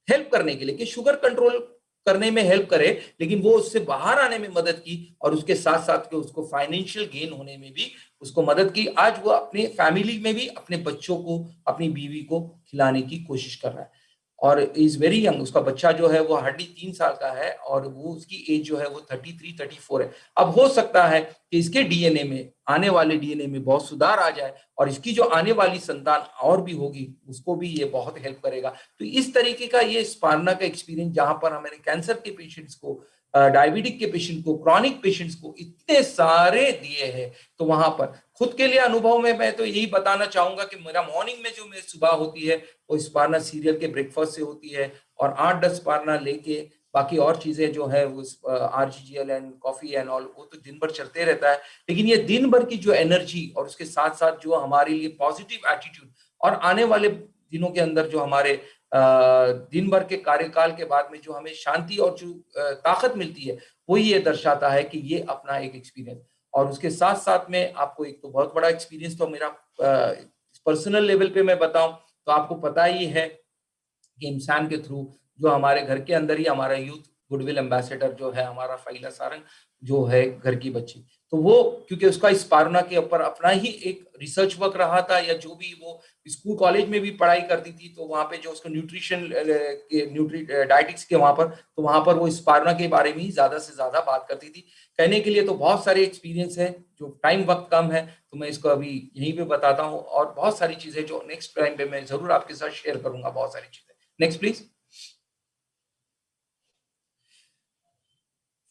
हेल्प करने के लिए कि शुगर कंट्रोल करने में हेल्प करे, लेकिन वो उससे बाहर आने में मदद की, और उसके साथ साथ के उसको फाइनेंशियल गेन होने में भी उसको मदद की। आज वो अपने फैमिली में भी अपने बच्चों को, अपनी बीवी को खिलाने की कोशिश कर रहा है, और इज वेरी यंग। उसका बच्चा जो है वो हार्डली 3 साल का है, और वो उसकी एज जो है वो 33-34 है। अब हो सकता है कि इसके डीएनए में, आने वाले डीएनए में बहुत सुधार आ जाए, और इसकी जो आने वाली संतान और भी होगी उसको भी ये बहुत हेल्प करेगा। तो इस तरीके का ये स्पारना का एक्सपीरियंस, जहां पर हमने कैंसर के पेशेंट्स को, डायबिटिक के पेशेंट को, क्रॉनिक पेशेंट्स को इतने सारे दिए हैं, तो वहां पर खुद के लिए अनुभव में मैं तो यही बताना चाहूंगा कि मेरा मॉर्निंग में जो मेरी सुबह होती है वो स्पारना सीरियल के ब्रेकफास्ट से होती है, और 8-10 स्पारना लेके बाकी और चीजें जो है वो RGGL and coffee and all, वो तो दिन भर चलते रहता है। लेकिन ये दिन भर की जो एनर्जी, और उसके साथ साथ जो हमारे लिए पॉजिटिव एटीट्यूड, और आने वाले दिनों के अंदर जो हमारे दिन भर के कार्यकाल के बाद में जो हमें शांति और जो ताकत मिलती है, वो ये दर्शाता है कि ये अपना एक एक्सपीरियंस। और उसके साथ साथ में आपको एक तो बहुत बड़ा एक्सपीरियंस तो मेरा पर्सनल लेवल पे मैं बताऊं, तो आपको पता ही है कि इंसान के थ्रू जो हमारे घर के अंदर ही हमारा यूथ गुडविल एम्बेसडर जो है हमारा फाइला सारंग, जो है घर की बच्ची, तो वो क्योंकि उसका स्पारना के ऊपर अपना ही एक रिसर्च वर्क रहा था, या जो भी वो स्कूल कॉलेज में भी पढ़ाई करती थी, तो वहां पे जो उसको न्यूट्रिशन के डाइटिक्स के वहां पर, तो वहां पर वो स्पारना के बारे में ही ज्यादा से ज्यादा बात करती थी। कहने के लिए तो बहुत सारे एक्सपीरियंस है, जो टाइम वक्त कम है तो मैं इसको अभी यहीं पे बताता हूँ, और बहुत सारी चीजें जो नेक्स्ट टाइम पे मैं जरूर आपके साथ शेयर करूंगा, बहुत सारी चीजें। Next please.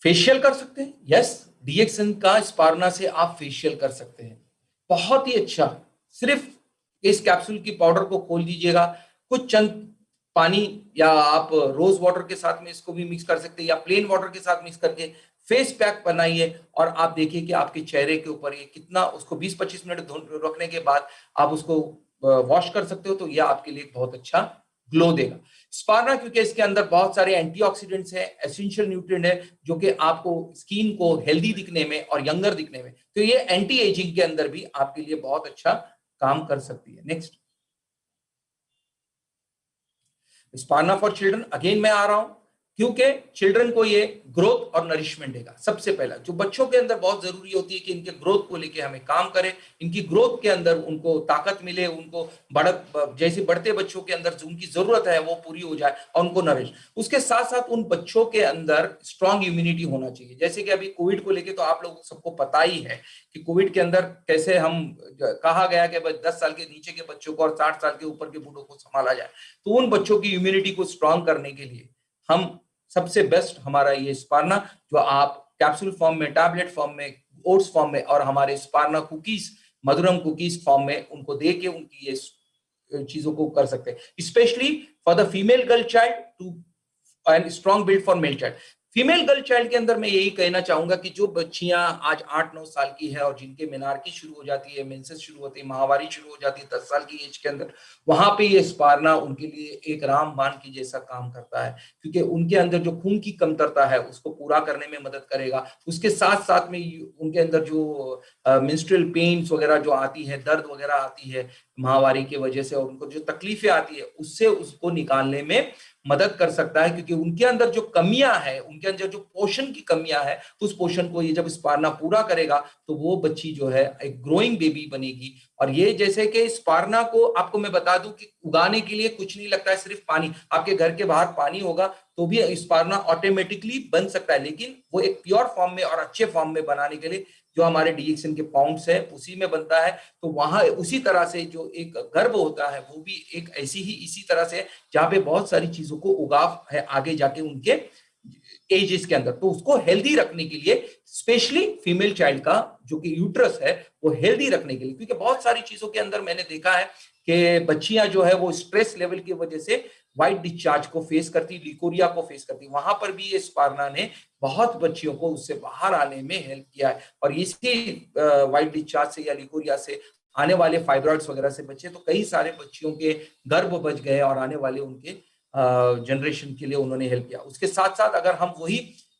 फेशियल कर सकते हैं, यस। डीएक्सन का स्पारना से आप फेशियल कर सकते हैं, बहुत ही अच्छा। सिर्फ इस कैप्सूल की पाउडर को खोल दीजिएगा, कुछ चंद पानी, या आप रोज वाटर के साथ में इसको भी मिक्स कर सकते हैं, या प्लेन वाटर के साथ मिक्स करके फेस पैक बनाइए, और आप देखिए कि आपके चेहरे के ऊपर ये कितना, उसको 20-25 मिनट रखने के बाद आप उसको वॉश कर सकते हो, तो यह आपके लिए बहुत अच्छा ग्लो देगा। स्पारना क्योंकि इसके अंदर बहुत सारे एंटीऑक्सीडेंट्स हैं, एसेंशियल न्यूट्रिएंट है, जो कि आपको स्किन को हेल्दी दिखने में और यंगर दिखने में, तो ये एंटी एजिंग के अंदर भी आपके लिए बहुत अच्छा काम कर सकती है। नेक्स्ट, स्पारना फॉर चिल्ड्रन, अगेन मैं आ रहा हूं क्योंकि चिल्ड्रन को ये ग्रोथ और नरिशमेंट देगा। सबसे पहला जो बच्चों के अंदर बहुत जरूरी होती है कि इनके ग्रोथ को लेके हमें काम करें, इनकी ग्रोथ के अंदर उनको ताकत मिले, उनको जैसे बढ़ते बच्चों के अंदर जो उनकी जरूरत है वो पूरी हो जाए और उनको नरिश। उसके साथ साथ उन बच्चों के अंदर स्ट्रांग इम्यूनिटी होना चाहिए। जैसे कि अभी कोविड को लेके तो आप लोगों सबको पता ही है कि कोविड के अंदर कैसे हम कहा गया कि 10 साल के नीचे के बच्चों को और 60 साल के ऊपर के बूढ़ों को संभाला जाए। तो उन बच्चों की इम्यूनिटी को स्ट्रांग करने के लिए हम सबसे बेस्ट हमारा ये स्पारना, जो आप कैप्सूल फॉर्म में, टैबलेट फॉर्म में, ओट्स फॉर्म में और हमारे स्पारना कुकीज, मधुरम कुकीज फॉर्म में उनको दे के उनकी ये चीजों को कर सकते हैं। Specially for the female girl child to and strong build for male child. Female girl child के अंदर मैं यही कहना चाहूंगा कि जो बच्चियां आज 8-9 साल की है और जिनके मेनार्की शुरू हो जाती है, मेंसेस शुरू होती है, माहवारी शुरू हो जाती है 10 साल की एज के अंदर, वहां पे ये स्पारना उनके लिए एक रामबाण की जैसा काम करता है, क्योंकि उनके अंदर जो खून की कमतरता है उसको पूरा करने में मदद करेगा। उसके साथ साथ में उनके अंदर जो मेंस्ट्रुअल पेन्स वगैरह जो आती है, दर्द वगैरह आती है माहवारी की वजह से, और उनको जो तकलीफें आती है उससे उसको निकालने में मदद कर सकता है, क्योंकि उनके अंदर जो कमियां है, उनके अंदर जो पोषण की कमियां है, उस पोषण को ये जब स्पारना पूरा करेगा तो वो बच्ची जो है एक ग्रोइंग बेबी बनेगी। और ये जैसे कि स्पारना को आपको मैं बता दूं कि उगाने के लिए कुछ नहीं लगता है, सिर्फ पानी। आपके घर के बाहर पानी होगा तो भी स्पारना ऑटोमेटिकली बन सकता है, लेकिन वो एक प्योर फॉर्म में और अच्छे फॉर्म में बनाने के लिए जो हमारे डीएक्सन के पाउंड्स है उसी में बनता है। तो वहां उसी तरह से जो एक गर्भ होता है वो भी एक ऐसी ही इसी तरह से जहां पे बहुत सारी चीजों को उगाव है आगे जाके उनके एजेस के अंदर, तो उसको हेल्दी रखने के लिए स्पेशली फीमेल चाइल्ड का जो कि यूट्रस है वो हेल्दी रखने के लिए, क्योंकि बहुत सारी चीजों के अंदर मैंने देखा है कि बच्चियां जो है वो स्ट्रेस लेवल की वजह से व्हाइट डिस्चार्ज को फेस करती, लिकोरिया को फेस करती, वहां पर भी ये स्पारना ने बहुत बच्चियों को उससे बाहर आने में हेल्प किया है। और इसी व्हाइट डिस्चार्ज से या लिकोरिया से आने वाले फाइब्रॉइड्स वगैरह से बच्चे, तो कई सारे बच्चियों के गर्भ बच गए और आने वाले उनके जनरेशन के लिए उन्होंने हेल्प किया। उसके साथ साथ अगर हम वही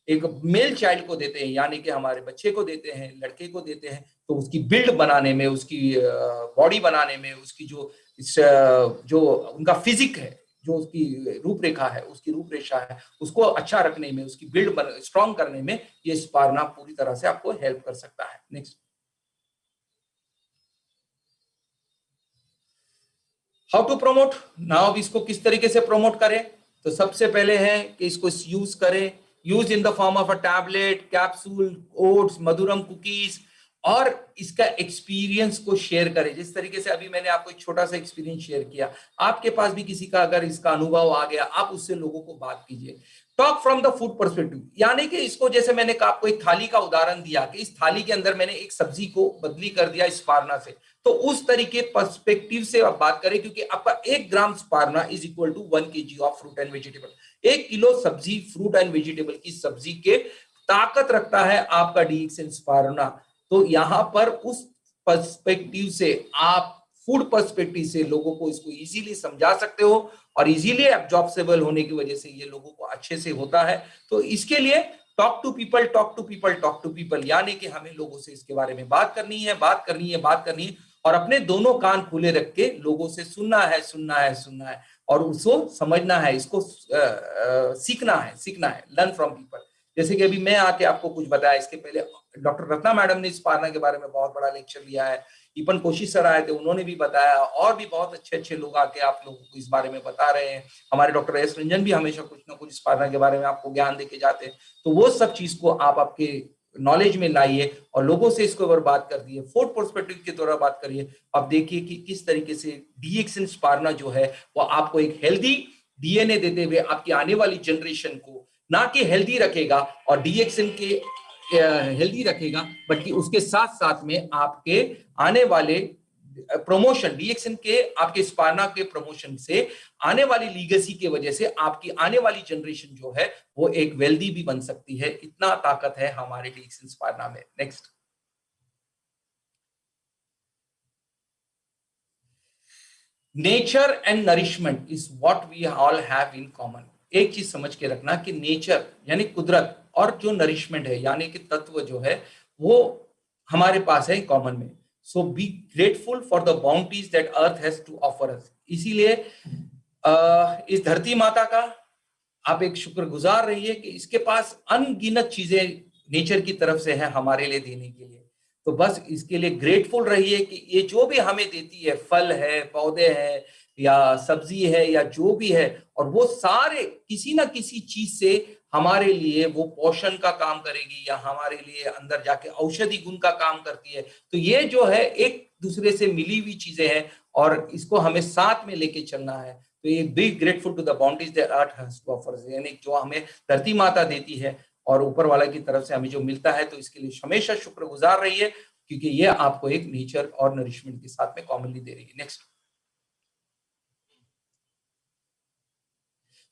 एक मेल चाइल्ड को देते हैं, यानी कि हमारे बच्चे को देते हैं, लड़के को देते हैं, तो उसकी बिल्ड बनाने में, उसकी बॉडी बनाने में, उसकी जो उनका फिजिक है, जो उसकी रूपरेखा है, उसकी रूपरेखा है, उसको अच्छा रखने में, उसकी बिल्ड स्ट्रॉन्ग करने में ये स्पारना पूरी तरह से आपको हेल्प कर सकता है। Next, how to promote now, इसको किस तरीके से प्रमोट करें? तो सबसे पहले है कि इसको यूज करें, use in the form of a tablet, capsule, oats, Madhuram cookies, और इसका एक्सपीरियंस को शेयर करें। जिस तरीके से अभी मैंने आपको एक छोटा सा एक्सपीरियंस शेयर किया, आपके पास भी किसी का अगर इसका अनुभव आ गया, आप उससे लोगों को बात कीजिए। Talk from the food perspective, यानी कि इसको जैसे मैंने आपको एक थाली का उदाहरण दिया कि इस थाली के अंदर मैंने एक सब्जी को बदली कर दिया स्पारना से, तो उस तरीके पर्सपेक्टिव से आप बात करें, क्योंकि आपका 1 gram spirulina is equal to 1 kg of fruit and vegetable. 1 kilo सब्जी, फ्रूट एंड वेजिटेबल की सब्जी के ताकत रखता है आपका डीएक्सन स्पारना। तो यहां पर उस पर्सपेक्टिव से आप फूड पर्सपेक्टिव से लोगों को इसको इजीली समझा सकते हो, और इजीली एब्जॉर्बेबल होने की वजह से ये लोगों को अच्छे से होता है। तो इसके लिए talk to people, talk to people, talk to people, यानी कि हमें लोगों से इसके बारे में बात करनी है, बात करनी है, बात करनी है, और अपने दोनों कान खुले रख के लोगों से सुनना है, सुनना है, सुनना है, और उसको समझना है, इसको सीखना है, सीखना है, लर्न फ्रॉम पीपल। जैसे कि अभी मैं आके आपको कुछ बताया, इसके पहले डॉक्टर रत्ना मैडम ने स्पारना के बारे में बहुत बड़ा लेक्चर लिया है, ईपन कोशिश सर आए थे, उन्होंने भी बताया, और भी बहुत अच्छे अच्छे लोग आके आप लोगों को इस बारे में बता रहे हैं। हमारे डॉक्टर एस रंजन भी हमेशा कुछ ना कुछ स्पारना के बारे में आपको ज्ञान देके जाते हैं। तो वो सब चीज को आप आपके नॉलेज में लाइए और लोगों से इसको अगर बात कर दिए, फूड पर्सपेक्टिव के द्वारा बात करिए, आप देखिए कि किस तरीके से डीएक्सन स्पारना जो है वो आपको एक हेल्दी डीएनए देते हुए आपकी आने वाली जनरेशन को ना कि हेल्दी रखेगा और डीएक्सन के हेल्दी रखेगा, बल्कि उसके साथ साथ में आपके आने वाले प्रमोशन, डीएक्सन के आपके स्पारना के प्रमोशन से आने वाली लीगेसी की वजह से आपकी आने वाली जनरेशन जो है वो एक वेल्दी भी बन सकती है। इतना ताकत है हमारे डीएक्सन स्पारना में। Next, nature and nourishment is what we all have in common. एक चीज समझ के रखना कि नेचर यानी कुदरत और जो नरिशमेंट है यानी कि तत्व जो है वो हमारे पास है कॉमन में। So be grateful for the bounties that earth has to offer us. इसीलिए इस धरती माता का आप एक शुक्रगुजार रहिए कि इसके पास अनगिनत चीजें नेचर की तरफ से है हमारे लिए देने के लिए। तो बस इसके लिए ग्रेटफुल रहिए कि ये जो भी हमें देती है, फल है, पौधे हैं या सब्जी है या जो भी है, और वो सारे किसी ना किसी चीज से हमारे लिए वो पोषण का काम करेगी या हमारे लिए अंदर जाके औषधि गुण का काम करती है। तो ये जो है एक दूसरे से मिली हुई चीजें हैं और इसको हमें साथ में लेके चलना है। तो ये be grateful to the bounties that earth has to offer, यानी जो हमें धरती माता देती है और ऊपर वाला की तरफ से हमें जो मिलता है, तो इसके लिए हमेशा शुक्रगुजार रहिए क्योंकि ये आपको एक नेचर और नरिशमेंट के साथ में कॉमनली दे रही है। नेक्स्ट,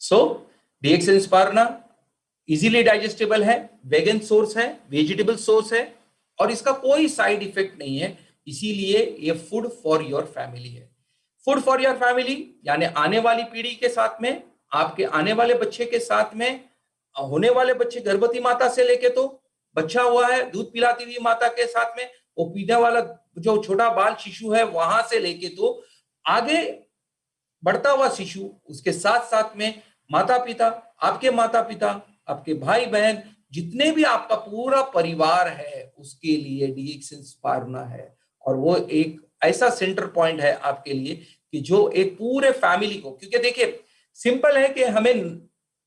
सो डीएक्सन स्पार्ना इजीली डाइजेस्टेबल है, वेगन सोर्स है, वेजिटेबल सोर्स है और इसका कोई साइड इफेक्ट नहीं है, इसीलिए ये फूड फॉर योर फैमिली है। फूड फॉर योर फैमिली यानी आने वाली पीढ़ी के साथ में, आपके आने वाले बच्चे के साथ में, होने वाले बच्चे गर्भवती माता से लेके तो बच्चा हुआ है दूध पिलाती हुई माता के साथ में, वो पीने वाला जो छोटा बाल शिशु है वहां से लेके तो आगे बढ़ता हुआ शिशु, उसके साथ साथ में माता पिता, आपके भाई बहन, जितने भी आपका पूरा परिवार है उसके लिए डीएक्सन स्पार्ना है। और वो एक ऐसा सेंटर पॉइंट है आपके लिए कि जो एक पूरे फैमिली को, क्योंकि देखिए सिंपल है कि हमें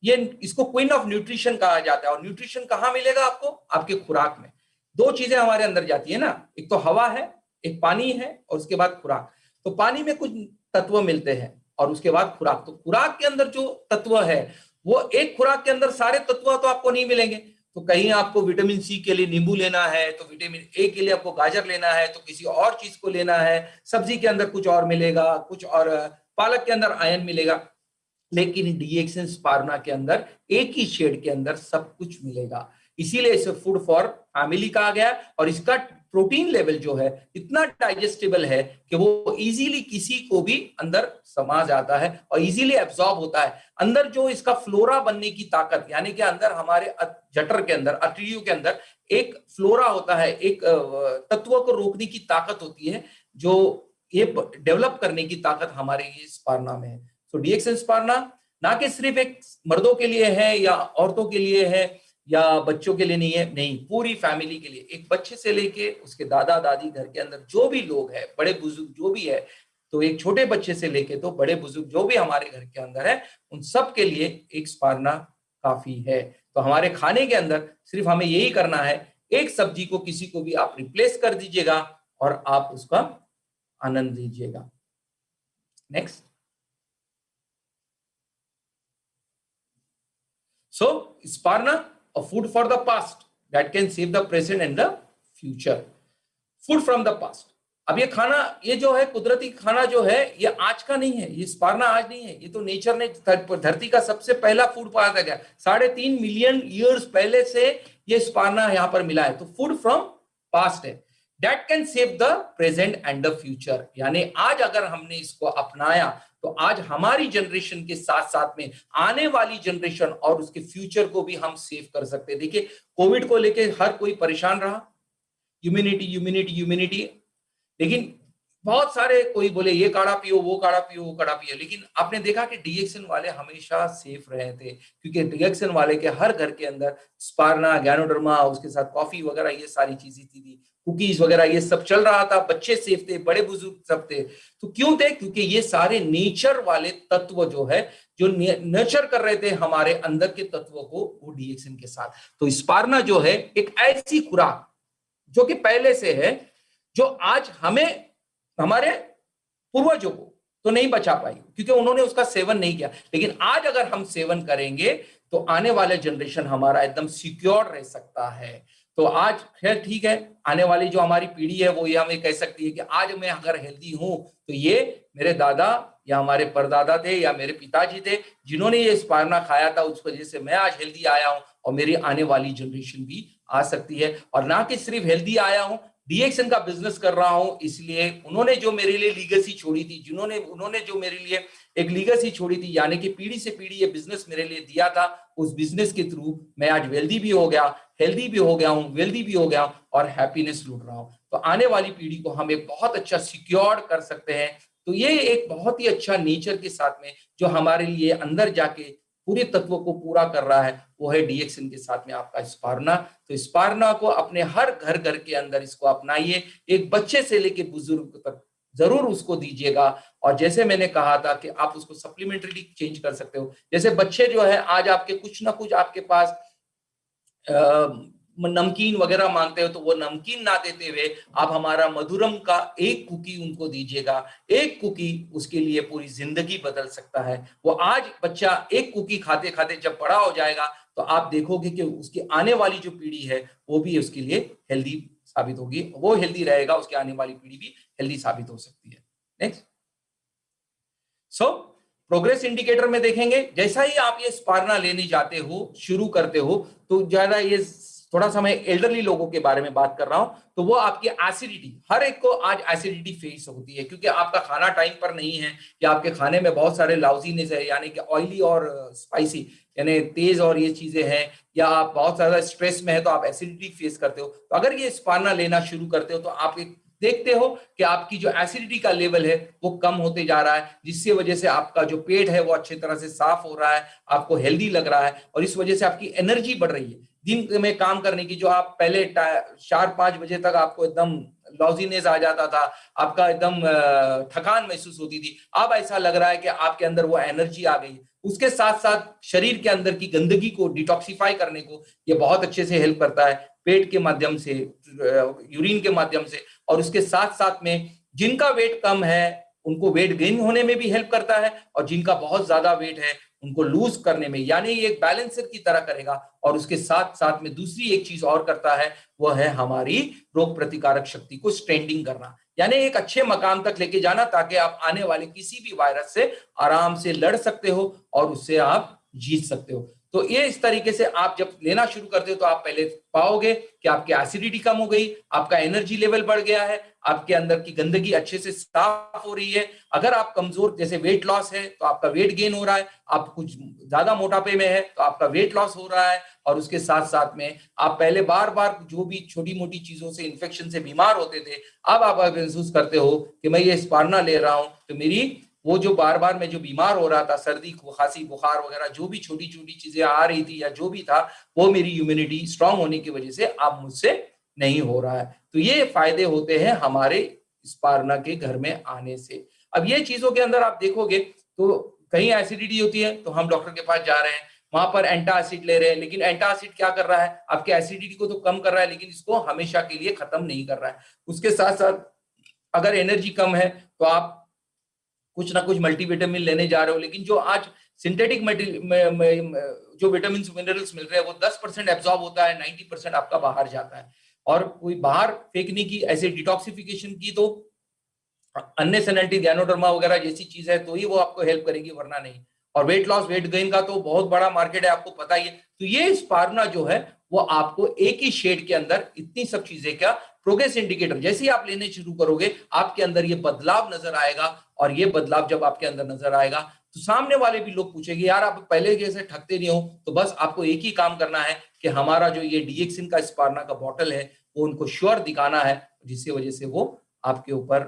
ये इसको क्वीन ऑफ न्यूट्रिशन कहा जाता है। और न्यूट्रिशन कहाँ मिलेगा आपको? आपके खुराक में। दो चीजें हमारे अंदर जाती है ना, एक तो हवा है, एक पानी है और उसके बाद खुराक। तो पानी में कुछ तत्व मिलते हैं और उसके बाद खुराक। तो खुराक के अंदर जो तत्व है वो एक खुराक के अंदर सारे तत्व तो आपको नहीं मिलेंगे। तो कहीं आपको विटामिन सी के लिए नींबू लेना है, तो विटामिन ए के लिए आपको गाजर लेना है, तो किसी और चीज को लेना है, सब्जी के अंदर कुछ और मिलेगा, कुछ और पालक के अंदर आयरन मिलेगा। लेकिन डीएक्सन स्पार्ना के अंदर एक ही शेड के अंदर सब कुछ मिलेगा, इसीलिए इसे फूड फॉर फैमिली कहा गया। और इसका प्रोटीन लेवल जो है इतना डाइजेस्टेबल है कि वो इजीली किसी को भी अंदर समा जाता है और इजीली एब्जॉर्ब होता है। अंदर जो इसका फ्लोरा बनने की ताकत, यानी कि अंदर हमारे जठर के अंदर, अतड़ियों के अंदर एक फ्लोरा होता है, एक तत्व को रोकने की ताकत होती है, जो ये डेवलप करने की ताकत हमारे ये स्पार्ना में है। तो डीएक्सन स्पार्ना ना कि सिर्फ एक मर्दों के लिए है या औरतों के लिए है या बच्चों के लिए नहीं है, नहीं, पूरी फैमिली के लिए, एक बच्चे से लेके उसके दादा दादी, घर के अंदर जो भी लोग हैं, बड़े बुजुर्ग जो भी है, तो एक छोटे बच्चे से लेके तो बड़े बुजुर्ग जो भी हमारे घर के अंदर है, उन सब के लिए एक स्पार्ना काफी है। तो हमारे खाने के अंदर सिर्फ हमें यही करना है, एक सब्जी को किसी को भी आप रिप्लेस कर दीजिएगा और आप उसका आनंद लीजिएगा। Next, so sparna, a food for the past that can save the present and the future. Food from the past. अब ये खाना, ये जो है कुदरती खाना जो है, ये आज का नहीं है, ये स्पार्ना आज नहीं है, ये तो नेचर ने धरती का सबसे पहला फूड पाया गया 3.5 मिलियन ईयर्स पहले से ये स्पार्ना यहाँ पर मिला है। तो फूड फ्रॉम पास्ट है, that can save the present and the future. यानी आज अगर हमने इसको अपनाया तो आज हमारी जनरेशन के साथ साथ में आने वाली जनरेशन और उसके फ्यूचर को भी हम सेव कर सकते हैं। देखिए कोविड को लेके हर कोई परेशान रहा, ह्यूमिनिटी, लेकिन बहुत सारे कोई बोले ये काढ़ा पियो, वो काढ़ा पियो, वो काढ़ा पियो, लेकिन आपने देखा कि डीएक्सन वाले हमेशा सेफ रहे थे, क्योंकि डीएक्सन वाले के हर घर के अंदर स्पार्ना, गैनोडर्मा, उसके साथ कॉफी वगैरह ये सारी चीजें थी, कुकीज वगैरह ये सब चल रहा था, बच्चे सेफ थे, बड़े बुजुर्ग सब थे। तो क्यों थे? क्योंकि ये सारे नेचर वाले तत्व जो है, जो नर्चर कर रहे थे हमारे अंदर के तत्वों को, वो डीएक्सन के साथ। तो स्पार्ना जो है एक ऐसी खुराक जो कि पहले से है, जो आज हमें, हमारे पूर्वजों को तो नहीं बचा पाई क्योंकि उन्होंने उसका सेवन नहीं किया, लेकिन आज अगर हम सेवन करेंगे तो आने वाले जनरेशन हमारा एकदम सिक्योर रह सकता है। तो आज खैर ठीक है, आने वाली जो हमारी पीढ़ी है वो ये हमें कह सकती है कि आज मैं अगर हेल्दी हूं तो ये मेरे दादा या हमारे परदादा थे या मेरे पिताजी थे जिन्होंने ये स्पार्ना खाया था, उस वजह से मैं आज हेल्दी आया हूं और मेरी आने वाली जनरेशन भी आ सकती है। और ना कि सिर्फ हेल्दी आया हूं, डीएक्सएन का बिजनेस कर रहा हूं, इसलिए उन्होंने जो मेरे लिए लीगेसी छोड़ी थी, उन्होंने जो मेरे लिए एक लीगेसी छोड़ी थी, यानी कि पीढ़ी से पीढ़ी ये बिजनेस मेरे लिए दिया था, उस बिजनेस के थ्रू मैं आज वेल्दी भी हो गया, हेल्दी भी हो गया हूं, वेल्दी भी हो गया हूं और हैप्पीनेस लूट रहा हूं। तो आने वाली पीढ़ी को हम एक बहुत अच्छा सिक्योर कर सकते हैं। तो ये एक बहुत ही अच्छा नेचर के साथ में जो हमारे लिए अंदर जाके पूरे तत्वों को पूरा कर रहा है, वो है डीएक्सएन के साथ में आपका स्पारना। तो स्पारना को अपने हर घर घर के अंदर इसको अपनाइए, एक बच्चे से लेके बुजुर्ग तक जरूर उसको दीजिएगा। और जैसे मैंने कहा था कि आप उसको सप्लीमेंट्री चेंज कर सकते हो। जैसे बच्चे जो है आज आपके कुछ ना कुछ आपके पास नमकीन वगैरह मांगते हो, तो वो नमकीन ना देते हुए आप हमारा मधुरम का एक कुकी उनको दीजिएगा। एक कुकी उसके लिए पूरी जिंदगी बदल सकता है। वो आज बच्चा एक कुकी खाते खाते जब बड़ा हो जाएगा तो आप देखोगे कि उसकी आने वाली जो पीढ़ी है वो भी उसके लिए हेल्दी साबित होगी, वो हेल्दी रहेगा, उसकी आने वाली पीढ़ी भी हेल्दी साबित हो सकती है। नेक्स्ट, सो प्रोग्रेस इंडिकेटर में देखेंगे, जैसा ही आप ये स्पारना लेने जाते हो, शुरू करते हो, तो ज्यादा ये थोड़ा सा मैं एल्डरली लोगों के बारे में बात कर रहा हूं, तो वो आपकी एसिडिटी, हर एक को आज एसिडिटी फेस होती है, क्योंकि आपका खाना टाइम पर नहीं है, या आपके खाने में बहुत सारे लाउजीनेस है, यानी कि ऑयली और स्पाइसी, यानी तेज और ये चीजें हैं, या आप बहुत ज्यादा स्ट्रेस में है तो आप एसिडिटी फेस करते हो। तो अगर ये स्पारना लेना शुरू करते हो तो आप एक देखते हो कि आपकी जो एसिडिटी का लेवल है वो कम होते जा रहा है, जिसकी वजह से आपका जो पेट है वो अच्छी तरह से साफ हो रहा है, आपको हेल्दी लग रहा है, और इस वजह से आपकी एनर्जी बढ़ रही है दिन में काम करने की। जो आप पहले 4-5 बजे तक आपको एकदम लॉजीनेस आ जाता था, आपका एकदम थकान महसूस होती थी, अब ऐसा लग रहा है कि आपके अंदर वो एनर्जी आ गई। उसके साथ साथ शरीर के अंदर की गंदगी को डिटॉक्सिफाई करने को ये बहुत अच्छे से हेल्प करता है, पेट के माध्यम से, यूरिन के माध्यम से। और उसके साथ साथ में जिनका वेट कम है उनको वेट गेन होने में भी हेल्प करता है, और जिनका बहुत ज्यादा वेट है उनको लूज करने में, यानी ये एक बैलेंसर की तरह करेगा। और उसके साथ साथ में दूसरी एक चीज और करता है, वो है हमारी रोग प्रतिकारक शक्ति को स्ट्रेंथिंग करना, यानी एक अच्छे मकाम तक लेके जाना, ताकि आप आने वाले किसी भी वायरस से आराम से लड़ सकते हो और उससे आप जीत सकते हो। तो ये इस तरीके से आप जब लेना शुरू करते हो तो आप पहले पाओगे कि आपकी एसिडिटी कम हो गई, आपका एनर्जी लेवल बढ़ गया है, आपके अंदर की गंदगी अच्छे से साफ हो रही है। अगर आप कमजोर, जैसे वेट लॉस है तो आपका वेट गेन हो रहा है, आप कुछ ज्यादा मोटापे में है तो आपका वेट लॉस हो रहा है। और उसके साथ साथ में आप पहले बार बार जो भी छोटी मोटी चीजों से, इन्फेक्शन से बीमार होते थे, अब आप महसूस करते हो कि मैं ये स्पारना ले रहा हूं तो मेरी वो जो बार बार मैं जो बीमार हो रहा था, सर्दी खांसी बुखार वगैरह जो भी छोटी छोटी चीजें आ रही थी या जो भी था, वो मेरी इम्यूनिटी स्ट्रांग होने की वजह से अब मुझसे नहीं हो रहा है। तो ये फायदे होते हैं हमारे स्पारना के घर में आने से। अब ये चीजों के अंदर आप देखोगे तो कहीं एसिडिटी होती है तो हम डॉक्टर के पास जा रहे हैं, वहां पर एंटासिड ले रहे हैं, लेकिन एंटासिड क्या कर रहा है, आपके एसिडिटी को तो कम कर रहा है लेकिन इसको हमेशा के लिए खत्म नहीं कर रहा है। उसके साथ साथ अगर एनर्जी कम है तो आप कुछ ना कुछ मल्टीविटामिन लेने जा रहे हो, लेकिन जो आज सिंथेटिक जो विटामिन मिनरल्स मिल रहे हैं वो 10% एब्जॉर्ब होता है, 90% आपका बाहर जाता है। और कोई बाहर फेंकने की, ऐसे डिटॉक्सिफिकेशन की तो अन्य सेनेटरी गैनोडर्मा वगैरह जैसी चीज है तो ही वो आपको हेल्प करेगी, वरना नहीं। और वेट लॉस वेट गेन का तो बहुत बड़ा मार्केट है, आपको पता ही है। तो ये स्पारना जो है वो आपको एक ही शेड के अंदर इतनी सब चीजें, क्या प्रोग्रेस इंडिकेटर, जैसे ही आप लेने शुरू करोगे आपके अंदर ये बदलाव नजर आएगा। और ये बदलाव जब आपके अंदर नजर आएगा तो सामने वाले भी लोग पूछेंगे, यार आप पहले जैसे ठगते नहीं हो, तो बस आपको एक ही काम करना है कि हमारा जो ये डीएक्सिन का स्पारना का बॉटल है वो उनको श्योर दिखाना है, जिसकी वजह से वो आपके ऊपर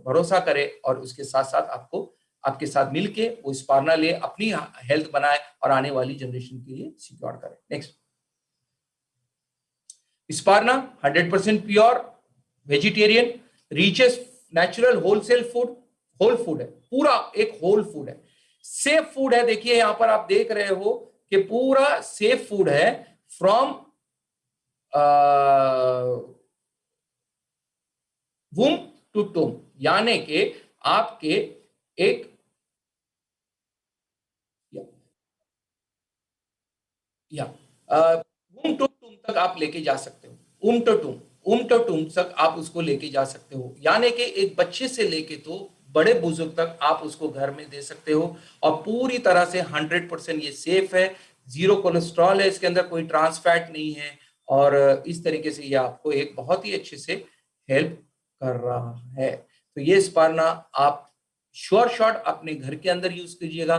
भरोसा करे और उसके साथ साथ आपको, आपके साथ मिलके वो स्पारना ले, अपनी हेल्थ बनाए और आने वाली जनरेशन के लिए सिक्योर करे। Next, spirulina 100% pure vegetarian, riches natural wholesale food, whole food है, पूरा एक होल फूड है, सेफ फूड है। देखिए यहां पर आप देख रहे हो कि पूरा सेफ फूड है, फ्रॉम वूम टू टूम, यानी कि आपके एक या वूम टू टूम तक आप लेके जा सकते हो, उम टू टूम तक आप उसको लेके जा सकते हो, यानी कि एक बच्चे से लेके तो बड़े बुजुर्ग तक आप उसको घर में दे सकते हो। और पूरी तरह से 100% ये सेफ है, जीरो कोलेस्ट्रॉल है, इसके अंदर कोई ट्रांस फैट नहीं है। और इस तरीके से ये आपको एक बहुत ही अच्छे से हेल्प कर रहा है। तो ये स्पारना आप श्योर शॉट अपने घर के अंदर यूज कीजिएगा,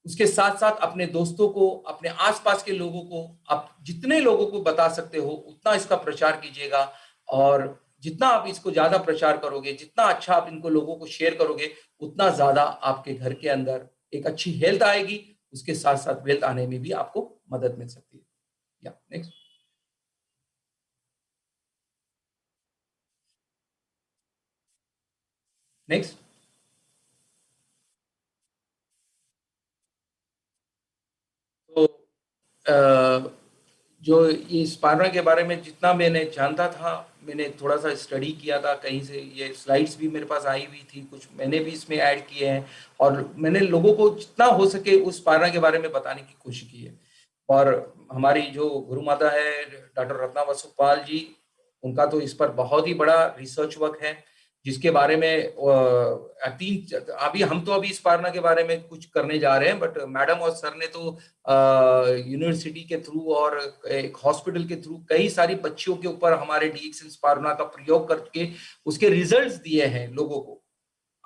उसके साथ साथ अपने दोस्तों को, अपने आसपास के लोगों को, आप जितने लोगों को बता सकते हो उतना इसका प्रचार कीजिएगा। और जितना आप इसको ज्यादा प्रचार करोगे, जितना अच्छा आप इनको लोगों को शेयर करोगे, उतना ज्यादा आपके घर के अंदर एक अच्छी हेल्थ आएगी, उसके साथ साथ वेल्थ आने में भी आपको मदद मिल सकती है। या नेक्स्ट। नेक्स्ट। तो जो ये स्पार्ना के बारे में जितना मैंने जानता था, मैंने थोड़ा सा स्टडी किया था कहीं से, ये स्लाइड्स भी मेरे पास आई हुई थी, कुछ मैंने भी इसमें ऐड किए हैं, और मैंने लोगों को जितना हो सके उस स्पार्ना के बारे में बताने की कोशिश की है। और हमारी जो गुरु माता है डॉक्टर रत्ना वसुपाल जी, उनका तो इस पर बहुत ही बड़ा रिसर्च वर्क है, जिसके बारे में तीन, अभी हम तो अभी इस पारना के बारे में कुछ करने जा रहे हैं, बट मैडम और सर ने तो यूनिवर्सिटी के थ्रू और एक हॉस्पिटल के थ्रू कई सारी बच्चियों के ऊपर हमारे डीएक्सन स्पारना का प्रयोग करके उसके रिजल्ट्स दिए हैं लोगों को।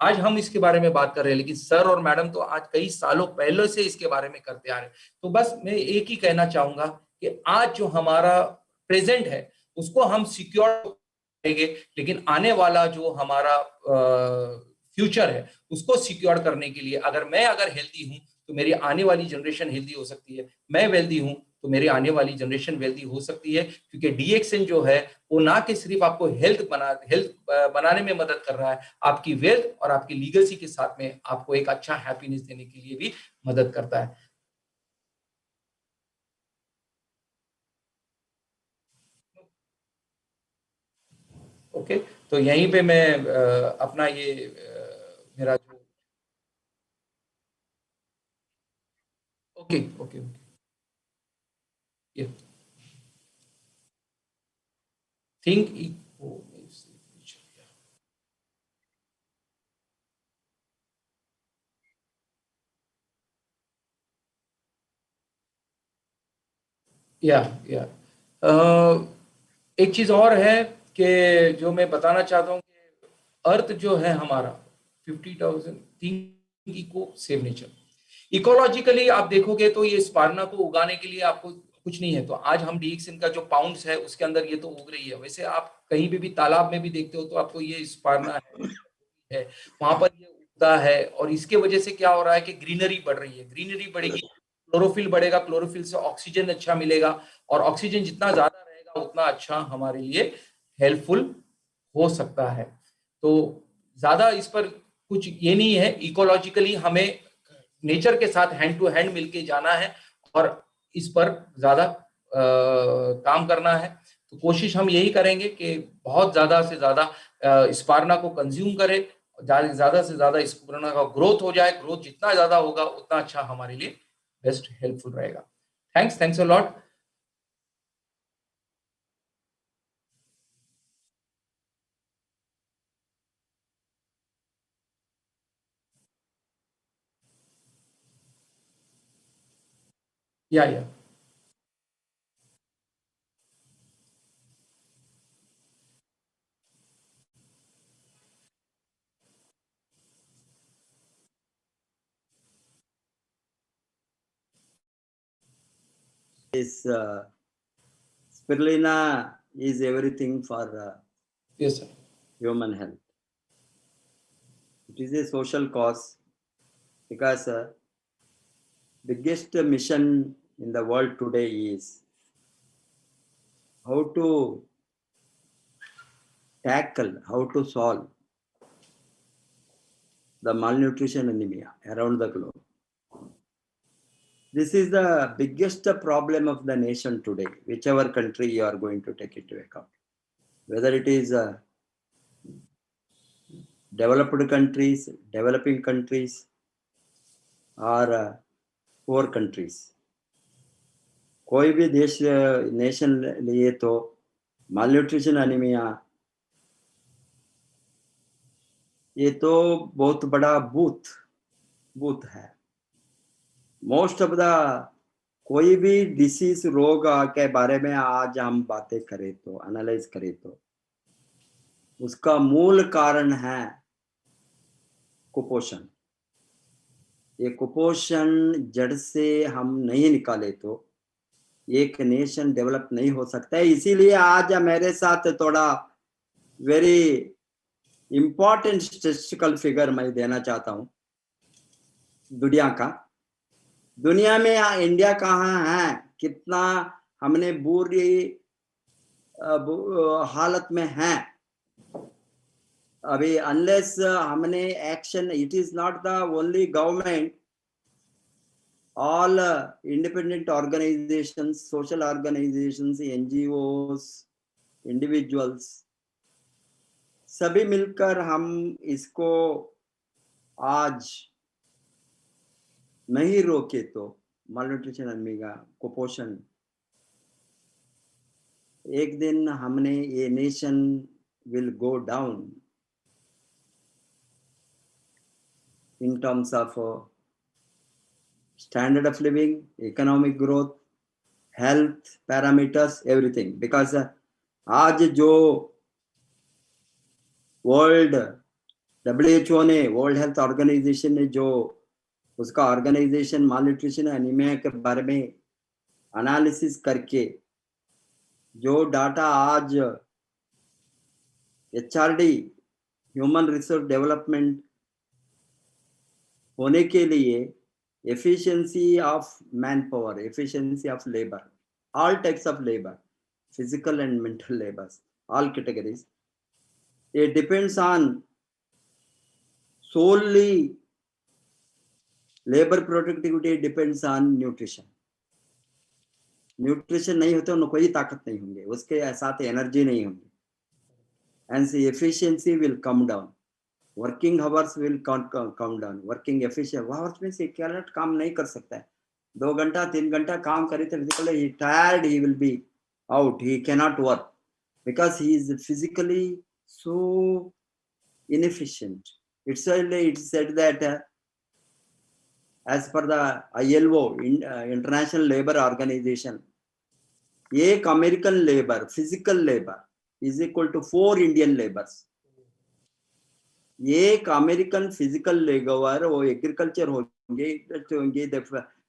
आज हम इसके बारे में बात कर रहे हैं, लेकिन सर और मैडम तो आज कई सालों पहले से इसके बारे में करते आ रहे हैं। तो बस मैं एक ही कहना चाहूंगा कि आज जो हमारा प्रेजेंट है उसको हम सिक्योर करेंगे, लेकिन आने वाला जो हमारा फ्यूचर है उसको सिक्योर करने के लिए, अगर हेल्दी हूं तो मेरी आने वाली जनरेशन हेल्दी हो सकती है, मैं वेल्दी हूं तो मेरी आने वाली जनरेशन वेल्दी हो सकती है। क्योंकि डीएक्सन जो है वो ना कि सिर्फ आपको हेल्थ बनाने में मदद कर रहा है, आपकी वेल्थ और आपकी लीगेसी के साथ में आपको एक अच्छा हैप्पीनेस देने के लिए भी मदद करता है। ओके। तो यहीं पे मैं अपना ये मेरा जो, ओके ओके ओके, ये थिंक इको, या या एक चीज और है कि जो मैं बताना चाहता हूँ कि अर्थ जो है हमारा 50,000 think eco save nature, ecologically आप देखोगे तो ये स्पारना को उगाने के लिए आपको कुछ नहीं है। तो आज हम डीएक्सिन का जो पाउंड्स है उसके अंदर ये तो उग रही है, वैसे आप कहीं पे भी तालाब में भी देखते हो तो आपको ये स्पारना है, वहां पर ये उगता है। और इसके वजह से क्या हो रहा है कि ग्रीनरी बढ़ रही है, ग्रीनरी बढ़ेगी, क्लोरोफिल बढ़ेगा, क्लोरोफिल से ऑक्सीजन अच्छा मिलेगा, और ऑक्सीजन जितना ज्यादा रहेगा उतना अच्छा हमारे लिए हेल्पफुल हो सकता है। तो ज्यादा इस पर कुछ ये नहीं है, इकोलॉजिकली हमें नेचर के साथ हैंड टू हैंड मिलके जाना है और इस पर ज्यादा काम करना है। तो कोशिश हम यही करेंगे कि बहुत ज्यादा से ज्यादा स्पारना को कंज्यूम करें, ज्यादा से ज्यादा स्पारना का ग्रोथ हो जाए, ग्रोथ जितना ज्यादा होगा उतना अच्छा हमारे लिए बेस्ट हेल्पफुल रहेगा। Thanks, thanks a lot. या Is spirulina is everything for yes sir. human health. It is a social cause because biggest mission in the world today is how to tackle, how to solve the malnutrition anemia around the globe. This is the biggest problem of the nation today, whichever country you are going to take into account. Whether it is developed countries, developing countries, or poor countries. कोई भी देश नेशन लिए तो मालन्यूट्रिशन एनीमिया ये तो बहुत बड़ा बूथ है। मोस्ट ऑफ द कोई भी डिसीज रोग के बारे में आज हम बातें करें तो एनालाइज करें तो उसका मूल कारण है कुपोषण। ये कुपोषण जड़ से हम नहीं निकाले तो एक नेशन डेवलप नहीं हो सकता है। इसीलिए आज मेरे साथ थोड़ा वेरी इंपॉर्टेंट स्टैटिस्टिकल फिगर मैं देना चाहता हूं दुनिया का। दुनिया में इंडिया कहाँ है, कितना हमने बुरी हालत में है अभी। अनलेस हमने action, it is not the only government, all independent organizations, social organizations, NGOs, individuals, सभी मिलकर हम इसको आज नहीं रोके तो malnutrition अनिमिया, कुपोषण, एक दिन हमने ये nation will go down in terms of standard of living, economic growth, health parameters, everything. Because आज जो वर्ल्ड WHO ने, वर्ल्ड हेल्थ ऑर्गेनाइजेशन ने जो उसका ऑर्गेनाइजेशन मालन्यूट्रिशन एनीमिया के बारे में एनालिसिस करके जो डाटा आज HRD ह्यूमन रिसोर्स डेवलपमेंट होने के लिए efficiency of manpower, efficiency of labor, all types of labor, physical and mental labors, all categories, it depends on solely labor productivity depends on nutrition. Nutrition नहीं होते उनको कोई ताकत नहीं होंगे, उसके साथ एनर्जी नहीं होंगी, and the efficiency will come down, working hours will come down, working efficient hours में से कैलेट काम नहीं कर सकता है, 2 घंटा 3 घंटा काम करे तो physically he tired, he will be out, he cannot work because he is physically so inefficient. It's said that as per the ILO, International Labour Organization, एक American labour physical labour is equal to 4 Indian labours. एक अमेरिकन फिजिकल लेबर, वो एग्रीकल्चर होंगे,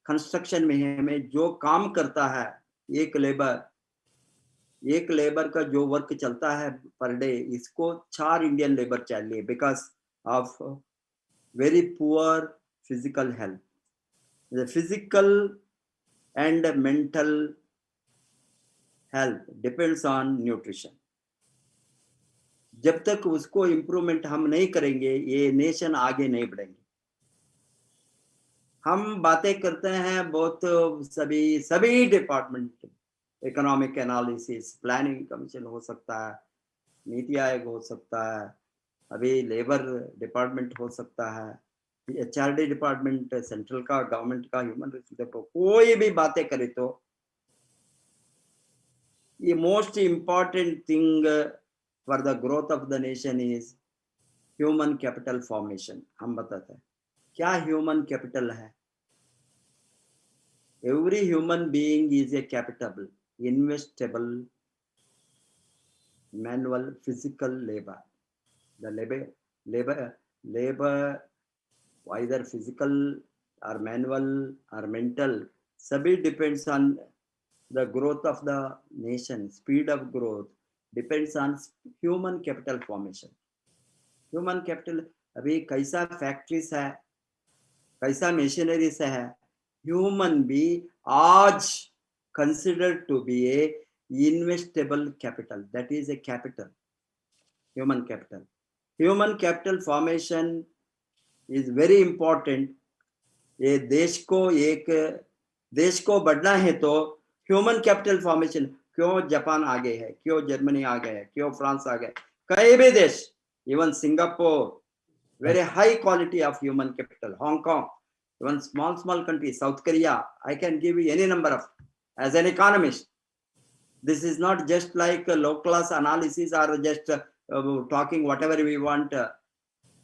कंस्ट्रक्शन में जो काम करता है, एक लेबर का जो वर्क चलता है पर डे, इसको 4 इंडियन लेबर चाहिए because of very poor physical health. The physical and mental health depends on nutrition. जब तक उसको इम्प्रूवमेंट हम नहीं करेंगे, ये नेशन आगे नहीं बढ़ेंगे। हम बातें करते हैं बहुत, सभी department, economic analysis, planning commission हो सकता है, नीति आयोग हो सकता है, अभी लेबर डिपार्टमेंट हो सकता है, HRD डिपार्टमेंट सेंट्रल का, गवर्नमेंट का, ह्यूमन रिसोर्स, कोई भी बातें करे तो the most important thing for the growth of the nation is human capital formation. हम बताते हैं क्या ह्यूमन कैपिटल है। Every human being is a capital, investable, manual, physical labor. The labor, either physical or manual or mental, सभी depends on the growth of the nation, speed of growth depends on human capital formation. Human capital, अभी कैसा फैक्ट्रीज है, कैसा मशीनरीज है, ह्यूमन भी आज considered to be a investable capital, that is a capital, human capital. Human capital formation is very important. ये देश को बढ़ना है तो ह्यूमन कैपिटल फॉर्मेशन। क्यों जापान आगे है, क्यों जर्मनी आगे है, क्यों फ्रांस आगे है, कई भी देश, even Singapore, very high quality of human capital, Hong Kong, even small country, South Korea, I can give you any number of, as an economist, this is not just like low class analysis और just talking whatever we want.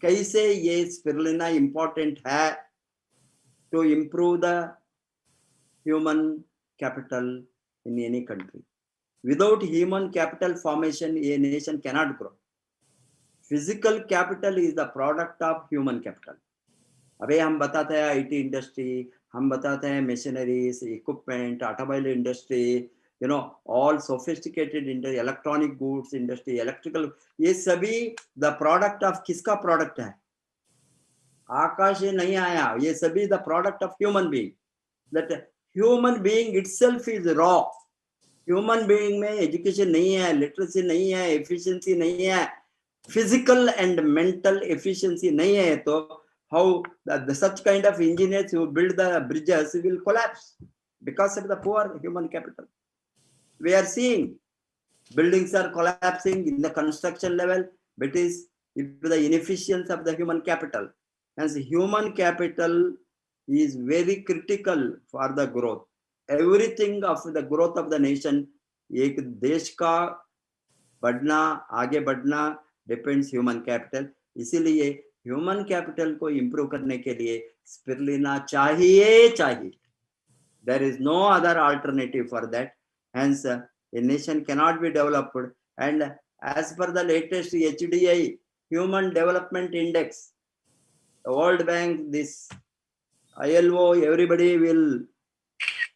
कैसे ये स्पिरुलिना इंपॉर्टेंट है to improve the human capital in any country. Without human capital formation, a nation cannot grow. Physical capital is the product of human capital. अभी हम बताते हैं आईटी इंडस्ट्री, हम बताते हैं machineries, equipment, automobile industry, you know all sophisticated industry, electronic goods industry, electrical, ये सभी द प्रोडक्ट ऑफ किसका प्रोडक्ट है? आकाश से नहीं आया, ये सभी the product of human being. That human being itself is raw. Human being में एजुकेशन नहीं है, लिटरेसी नहीं है, एफिशिएंसी नहीं है, फिजिकल एंड मेंटल एफिशिएंसी नहीं है, तो how such kind of engineers who build the bridges will collapse because of the poor human capital. We are seeing buildings are collapsing in the construction level, but is the inefficiency of the human capital. Hence, human capital is very critical for the growth. Everything of the growth of the nation, एक देश का बढ़ना, आगे बढ़ना डिपेंड्स ह्यूमन कैपिटल। इसीलिए ह्यूमन कैपिटल को इंप्रूव करने के लिए स्पिरुलिना चाहिए। There is no other alternative for that. Hence, a nation cannot be developed. And as per the latest HDI, Human Development Index, the World Bank, this ILO, everybody will,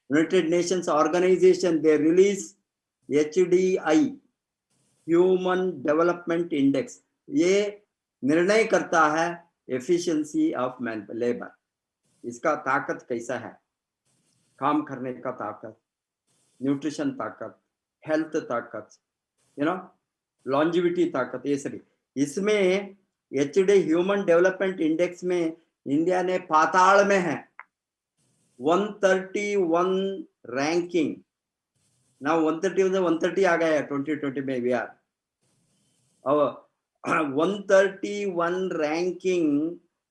United Nations Organization, they release HDI, Human Development Index. ये निर्णय करता है एफिशिएंसी ऑफ मैन लेबर, इसका ताकत कैसा है, काम करने का ताकत, न्यूट्रिशन ताकत, हेल्थ ताकत, यू नो लॉन्जिविटी ताकत, ये सभी। इसमें एचडी ह्यूमन डेवलपमेंट इंडेक्स में इंडिया ने पाताल में है, 131 रैंकिंग ना, 130 आ गया है 2020 में। We are 131 ranking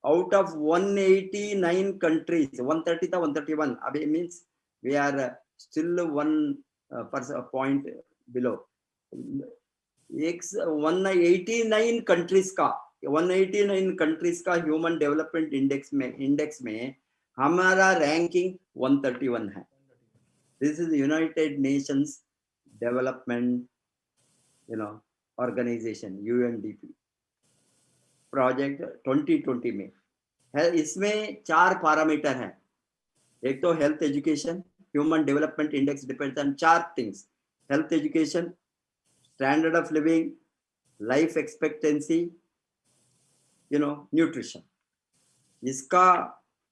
out of 189 countries. 130 था, 131 अभी means we are still 1 point below। 189 countries का ह्यूमन डेवलपमेंट इंडेक्स में हमारा रैंकिंग 131 है। This is United Nations Development Organization, UNDP project 2020 में है। इसमें 4 पैरामीटर हैं। एक तो health education, human development index depends on 4 things: health education, standard of living, life expectancy, nutrition. इसका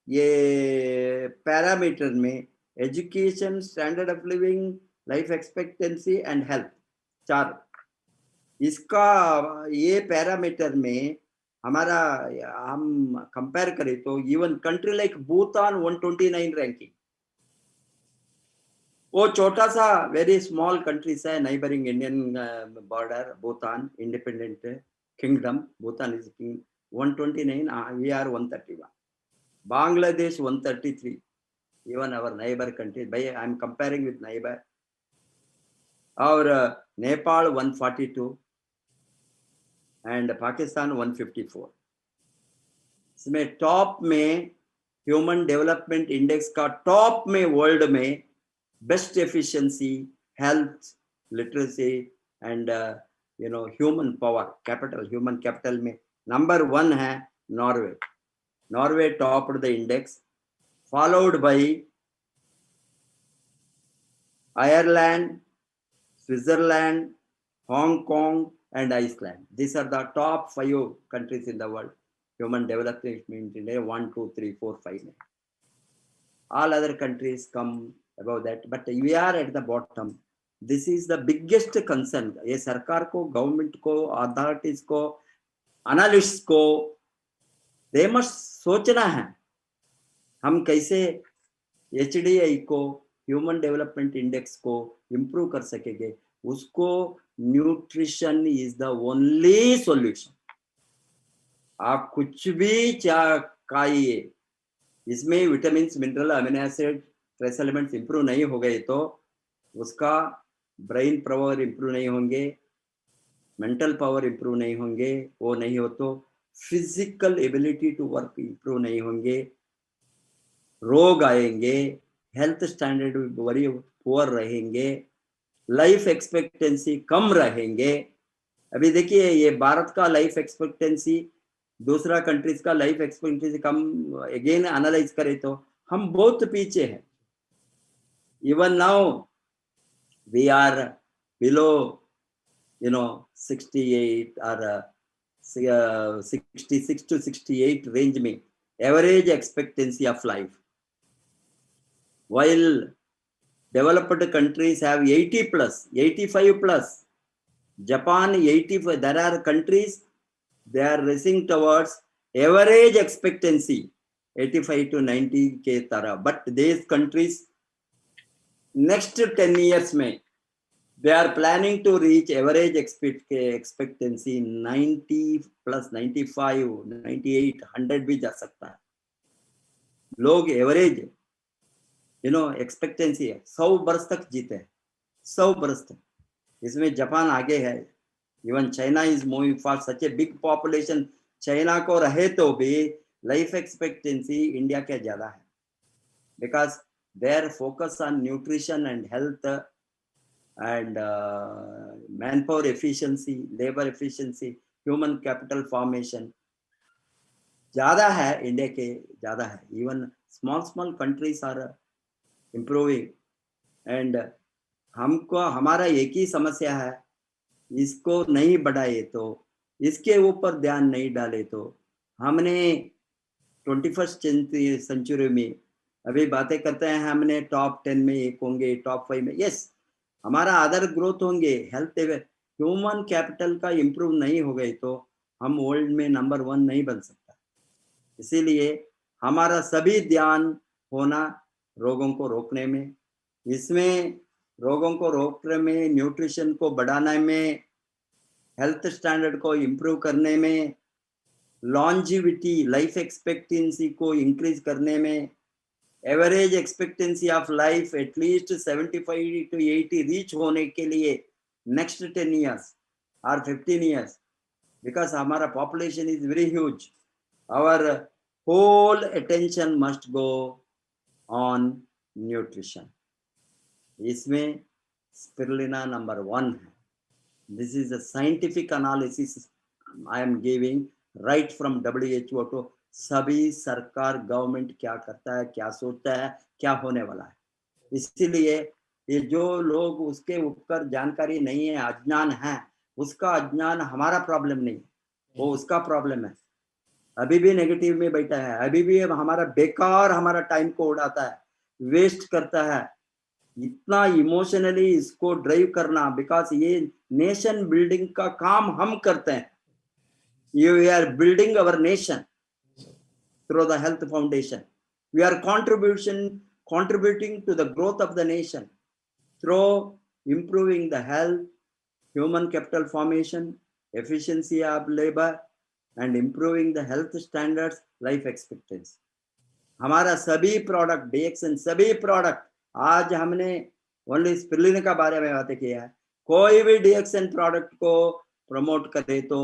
ये पैरामीटर में education, standard of living, life expectancy and health, 4। इसका ये पैरामीटर में हमारा हम कंपेयर करें तो even country like Bhutan 129 ranking, वो छोटा सा वेरी स्मॉल कंट्रीज है, neighbouring Indian border, Bhutan independent kingdom, Bhutan is 129, we are 131। Bangladesh 133, even our neighbour country, भाई I am comparing with neighbour. और नेपाल 142 एंड पाकिस्तान 154। इसमें टॉप में ह्यूमन डेवलपमेंट इंडेक्स का टॉप में वर्ल्ड में best efficiency, health, literacy and human power capital, human capital में नंबर 1 है Norway. Norway topped the index, followed by Ireland, Switzerland, Hong Kong, and Iceland. These are the top 5 countries in the world. Human development index 1, 2, 3, 4, 5. All other countries come above that, but we are at the bottom. This is the biggest concern. ये सरकार को, गवर्नमेंट को, अथॉरिटीज को, एनालिस्ट को, they must सोचना है हम कैसे HDI को, ह्यूमन डेवलपमेंट इंडेक्स को इंप्रूव कर सकेंगे। उसको nutrition is the only solution. आप कुछ भी खाइए, इसमें vitamin, mineral, amino acid, trace elements improve नहीं हो गए तो उसका ब्रेन पावर इंप्रूव नहीं होंगे, मेंटल पावर इंप्रूव नहीं होंगे, वो नहीं हो तो physical ability to work improve नहीं होंगे, रोग आएंगे, हेल्थ स्टैंडर्ड बड़ी पुअर रहेंगे, लाइफ एक्सपेक्टेंसी कम रहेंगे, अभी देखिए ये भारत का लाइफ एक्सपेक्टेंसी दूसरा कंट्रीज का लाइफ एक्सपेक्टेंसी कम अगेन एनालाइज करें तो हम बहुत पीछे हैं. Even now we are below 68 or 66 to 68 range में average expectancy of life, while developed countries have 80 plus, 85 plus. Japan 85. There are countries they are racing towards average expectancy 85 to 90 के तरह. But these countries next 10 years में they are planning to reach average expectancy 90 plus 95, 98, 100 भी जा सकता है. लोग एवरेज एक्सपेक्टेंसी है 100 बरस तक जीते हैं, 100 बरस तक. इसमें जापान आगे है. Even China is moving fast. Such a big population China को रहे तो भी लाइफ एक्सपेक्टेंसी इंडिया के ज्यादा है, because there focus on nutrition and health and manpower efficiency, labor efficiency, human capital formation ज़्यादा है इंडिया के, ज़्यादा है. Even small countries are improving and हमको हमारा एक ही समस्या है, इसको नहीं बढ़ाए तो, इसके ऊपर ध्यान नहीं डाले तो हमने 21st सेंचुरी में अभी बातें करते हैं हमने टॉप 10 में एक होंगे, टॉप 5 में. यस, हमारा अदर ग्रोथ होंगे. हेल्थ ह्यूमन कैपिटल का इंप्रूव नहीं हो गई तो हम वर्ल्ड में नंबर 1 नहीं बन सकता. इसीलिए हमारा सभी ध्यान होना रोगों को रोकने में, इसमें रोगों को रोकने में, न्यूट्रिशन को बढ़ाने में, हेल्थ स्टैंडर्ड को इम्प्रूव करने में, लॉन्जिविटी लाइफ एक्सपेक्टेंसी को इंक्रीज करने में, average expectancy of life at least 75 to 80 reach होने के लिए नेक्स्ट 10 years और 15 years, बिकॉज हमारा population is very huge. Our whole attention must go on nutrition. इसमें स्पिरुलिना नंबर 1 है. This is a scientific analysis I am giving right from WHO to सभी सरकार गवर्नमेंट क्या करता है, क्या सोचता है, क्या होने वाला है. इसीलिए ये जो लोग उसके ऊपर जानकारी नहीं है, अज्ञान है, उसका अज्ञान हमारा प्रॉब्लम नहीं, वो उसका प्रॉब्लम है. अभी भी नेगेटिव में बैठा है, अभी भी हमारा बेकार हमारा टाइम को उड़ाता है, वेस्ट करता है. इतना इमोशनली इसको ड्राइव करना, बिकॉज ये नेशन बिल्डिंग का काम हम करते हैं. We are building our nation through the health foundation. We are contributing to the growth of the nation through improving the health, human capital formation, efficiency of labor, and improving the health standards, life expectancy. हमारा सभी प्रोडक्ट DXN, सभी प्रोडक्ट, आज हमने ओनली स्पिरुलिना का बारे में बातें किया है. कोई भी DXN प्रोडक्ट को प्रमोट करे तो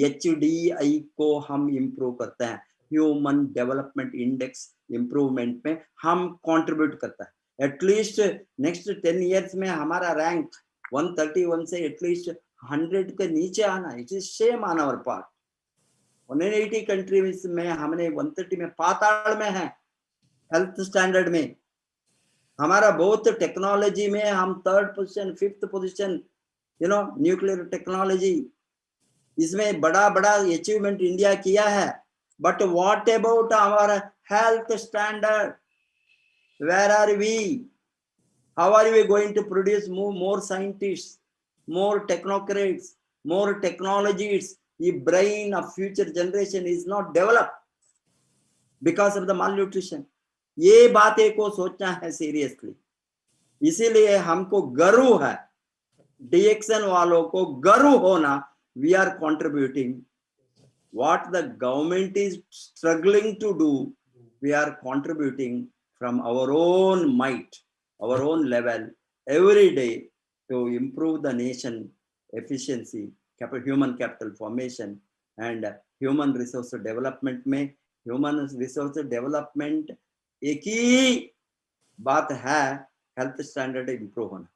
HDI को हम इम्प्रूव करते हैं. ह्यूमन डेवलपमेंट इंडेक्स इंप्रूवमेंट में हम कंट्रीब्यूट करता है. एटलीस्ट नेक्स्ट 10 years में हमारा रैंक 131 से एटलीस्ट 100 के नीचे आना. It is shame on our part. 180 countries में हमने 130 में पाताल में है. हेल्थ स्टैंडर्ड में हमारा बहुत, टेक्नोलॉजी में हम 3rd position, 5th position, nuclear technology, इसमें बड़ा बड़ा अचीवमेंट इंडिया किया है. But what about our health standard? Where are we? How are we going to produce more scientists, more technocrats, more technologies? The brain of future generation is not developed because of the malnutrition. ये बातें को सोचना है सीरियसली. इसीलिए हमको गर्व है, DXN वालों को गर्व होना. We are contributing what the government is struggling to do. We are contributing from our own might, our own level, every day to improve the nation efficiency, human capital formation and human resource development. में human resource development एक ही बात है, हेल्थ स्टैंडर्ड इंप्रूव होना,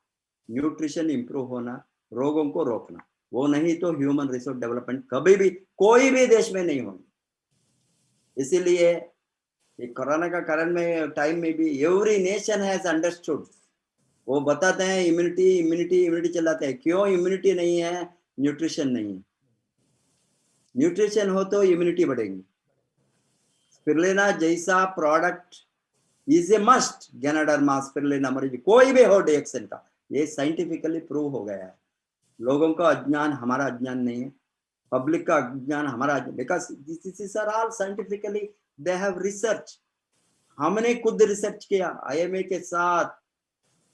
न्यूट्रिशन इंप्रूव होना, रोगों को रोकना. वो नहीं तो ह्यूमन रिसोर्स डेवलपमेंट कभी भी कोई भी देश में नहीं होगी। इसीलिए ये कोरोना का कारण में टाइम में भी एवरी नेशन हैज अंडरस्टूड। वो बताते हैं इम्यूनिटी इम्यूनिटी इम्यूनिटी चलाते हैं, क्यों इम्यूनिटी नहीं है? न्यूट्रिशन नहीं है। न्यूट्रिशन हो तो इम्यूनिटी बढ़ेगी। स्पिरुलिना जैसा product is a must, ganoderma spirulina मरीज कोई भी हो डीएक्सन का, ये साइंटिफिकली प्रूव हो गया है। लोगों का अज्ञान हमारा अज्ञान नहीं है, पब्लिक का अज्ञान हमारा, because this is are all scientifically they have research. हमने खुद रिसर्च किया आईएमए के साथ,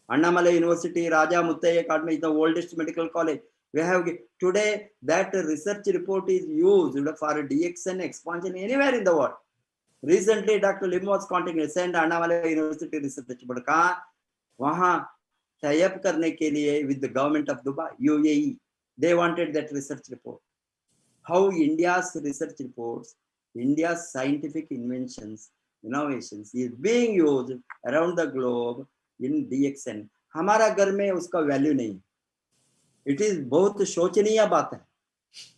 Annamalai University, Raja Muttaya Academy is the oldest medical college. We have today that research report is used for DXN expansion anywhere in the world. Recently, Dr. Lim was contacting sent Annamalai University research, but कहाँ वहाँ tie-up करने के लिए with the government of Dubai, UAE, they wanted that research report. How India's research reports, India's scientific inventions, innovations is being used around the globe in DXN. हमारा घर में उसका वैल्यू नहीं। इट इज बहुत शोचनीय बात है,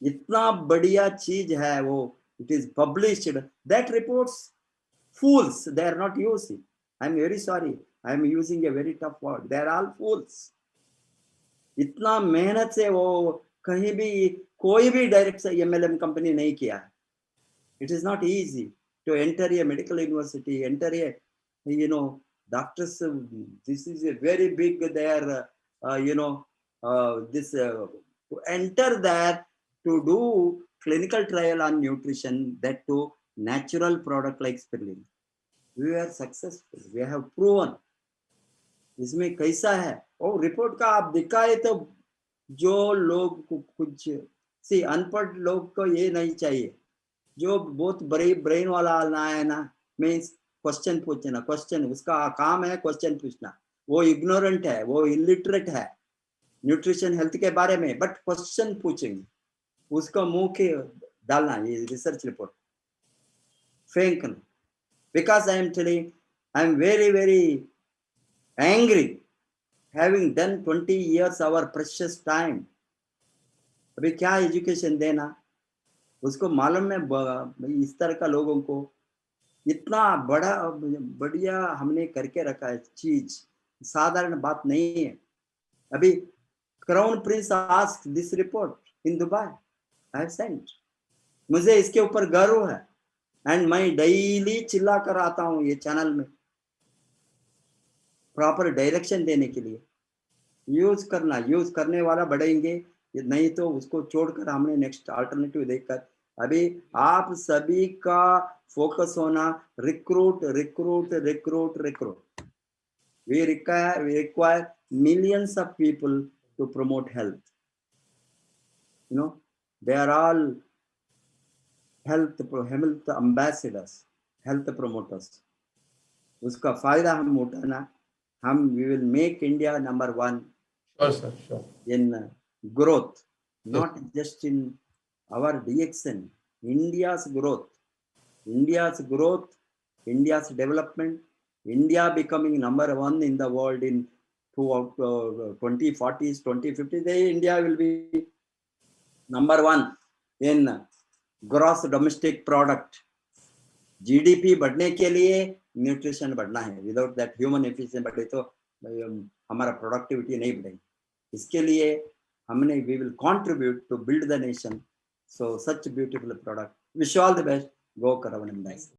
इतना बढ़िया चीज है वो, it is published, that reports fools, they are not using. I am very sorry, I am using a very tough word, they are all fools. इतना मेहनत से वो कहीं भी कोई भी डायरेक्ट एमएलएम कंपनी नहीं किया है। It is not easy to enter a medical university, enter a doctors, this is a very big there, this to enter that, to do clinical trial on nutrition, that to natural product like spirulina. We are successful, we have proven. इसमें कैसा है और रिपोर्ट का आप दिखाए तो जो लोग कुछ सी अनपढ़ लोग को ये नहीं चाहिए, जो बहुत बड़े ब्रेन वाला ना है ना, मीन्स क्वेश्चन पूछना, क्वेश्चन उसका काम है, क्वेश्चन पूछना, वो इग्नोरेंट है, वो इलिटरेट है न्यूट्रिशन हेल्थ के बारे में, बट क्वेश्चन पूछेंगे, उसका मुंह के डालना, ये रिसर्च रिपोर्ट फेंकना। Because I am telling, I am very very angry, having done 20 years our precious time. अभी क्या एजुकेशन देना, उसको मालूम है इस तरह का लोगों को इतना बड़ा बढ़िया हमने करके रखा है चीज, साधारण बात नहीं है। अभी crown Prince ask this report in Dubai, I have sent, मुझे इसके ऊपर गर्व है एंड मैं डेली चिल्ला कर आता हूँ ये चैनल में, प्रॉपर डायरेक्शन देने के लिए। यूज करना, यूज करने वाला बढ़ेंगे, नहीं तो उसको छोड़कर हमने नेक्स्ट अल्टरनेटिव देखकर। अभी आप सभी का फोकस होना recruit recruit recruit recruit. we require millions of people to promote health. They are all health ambassadors, health promoters. उसका फायदा हम उठाना, हम we will make India number 1 sure sir, sure, in growth, not yes, just in our DXN, India's growth, India's growth, India's development, India becoming number 1 in the world in 2040s, 2050s, India will be number 1 in gross domestic product. GDP बढ़ने के लिए न्यूट्रिशन बढ़ना है, विदाउट दैट ह्यूमन एफिशिएंसी बढ़े तो हमारा प्रोडक्टिविटी नहीं बढ़ेगी। इसके लिए हमने we will contribute to build the nation. So such beautiful product. Wish you all the best. Go Karavanan.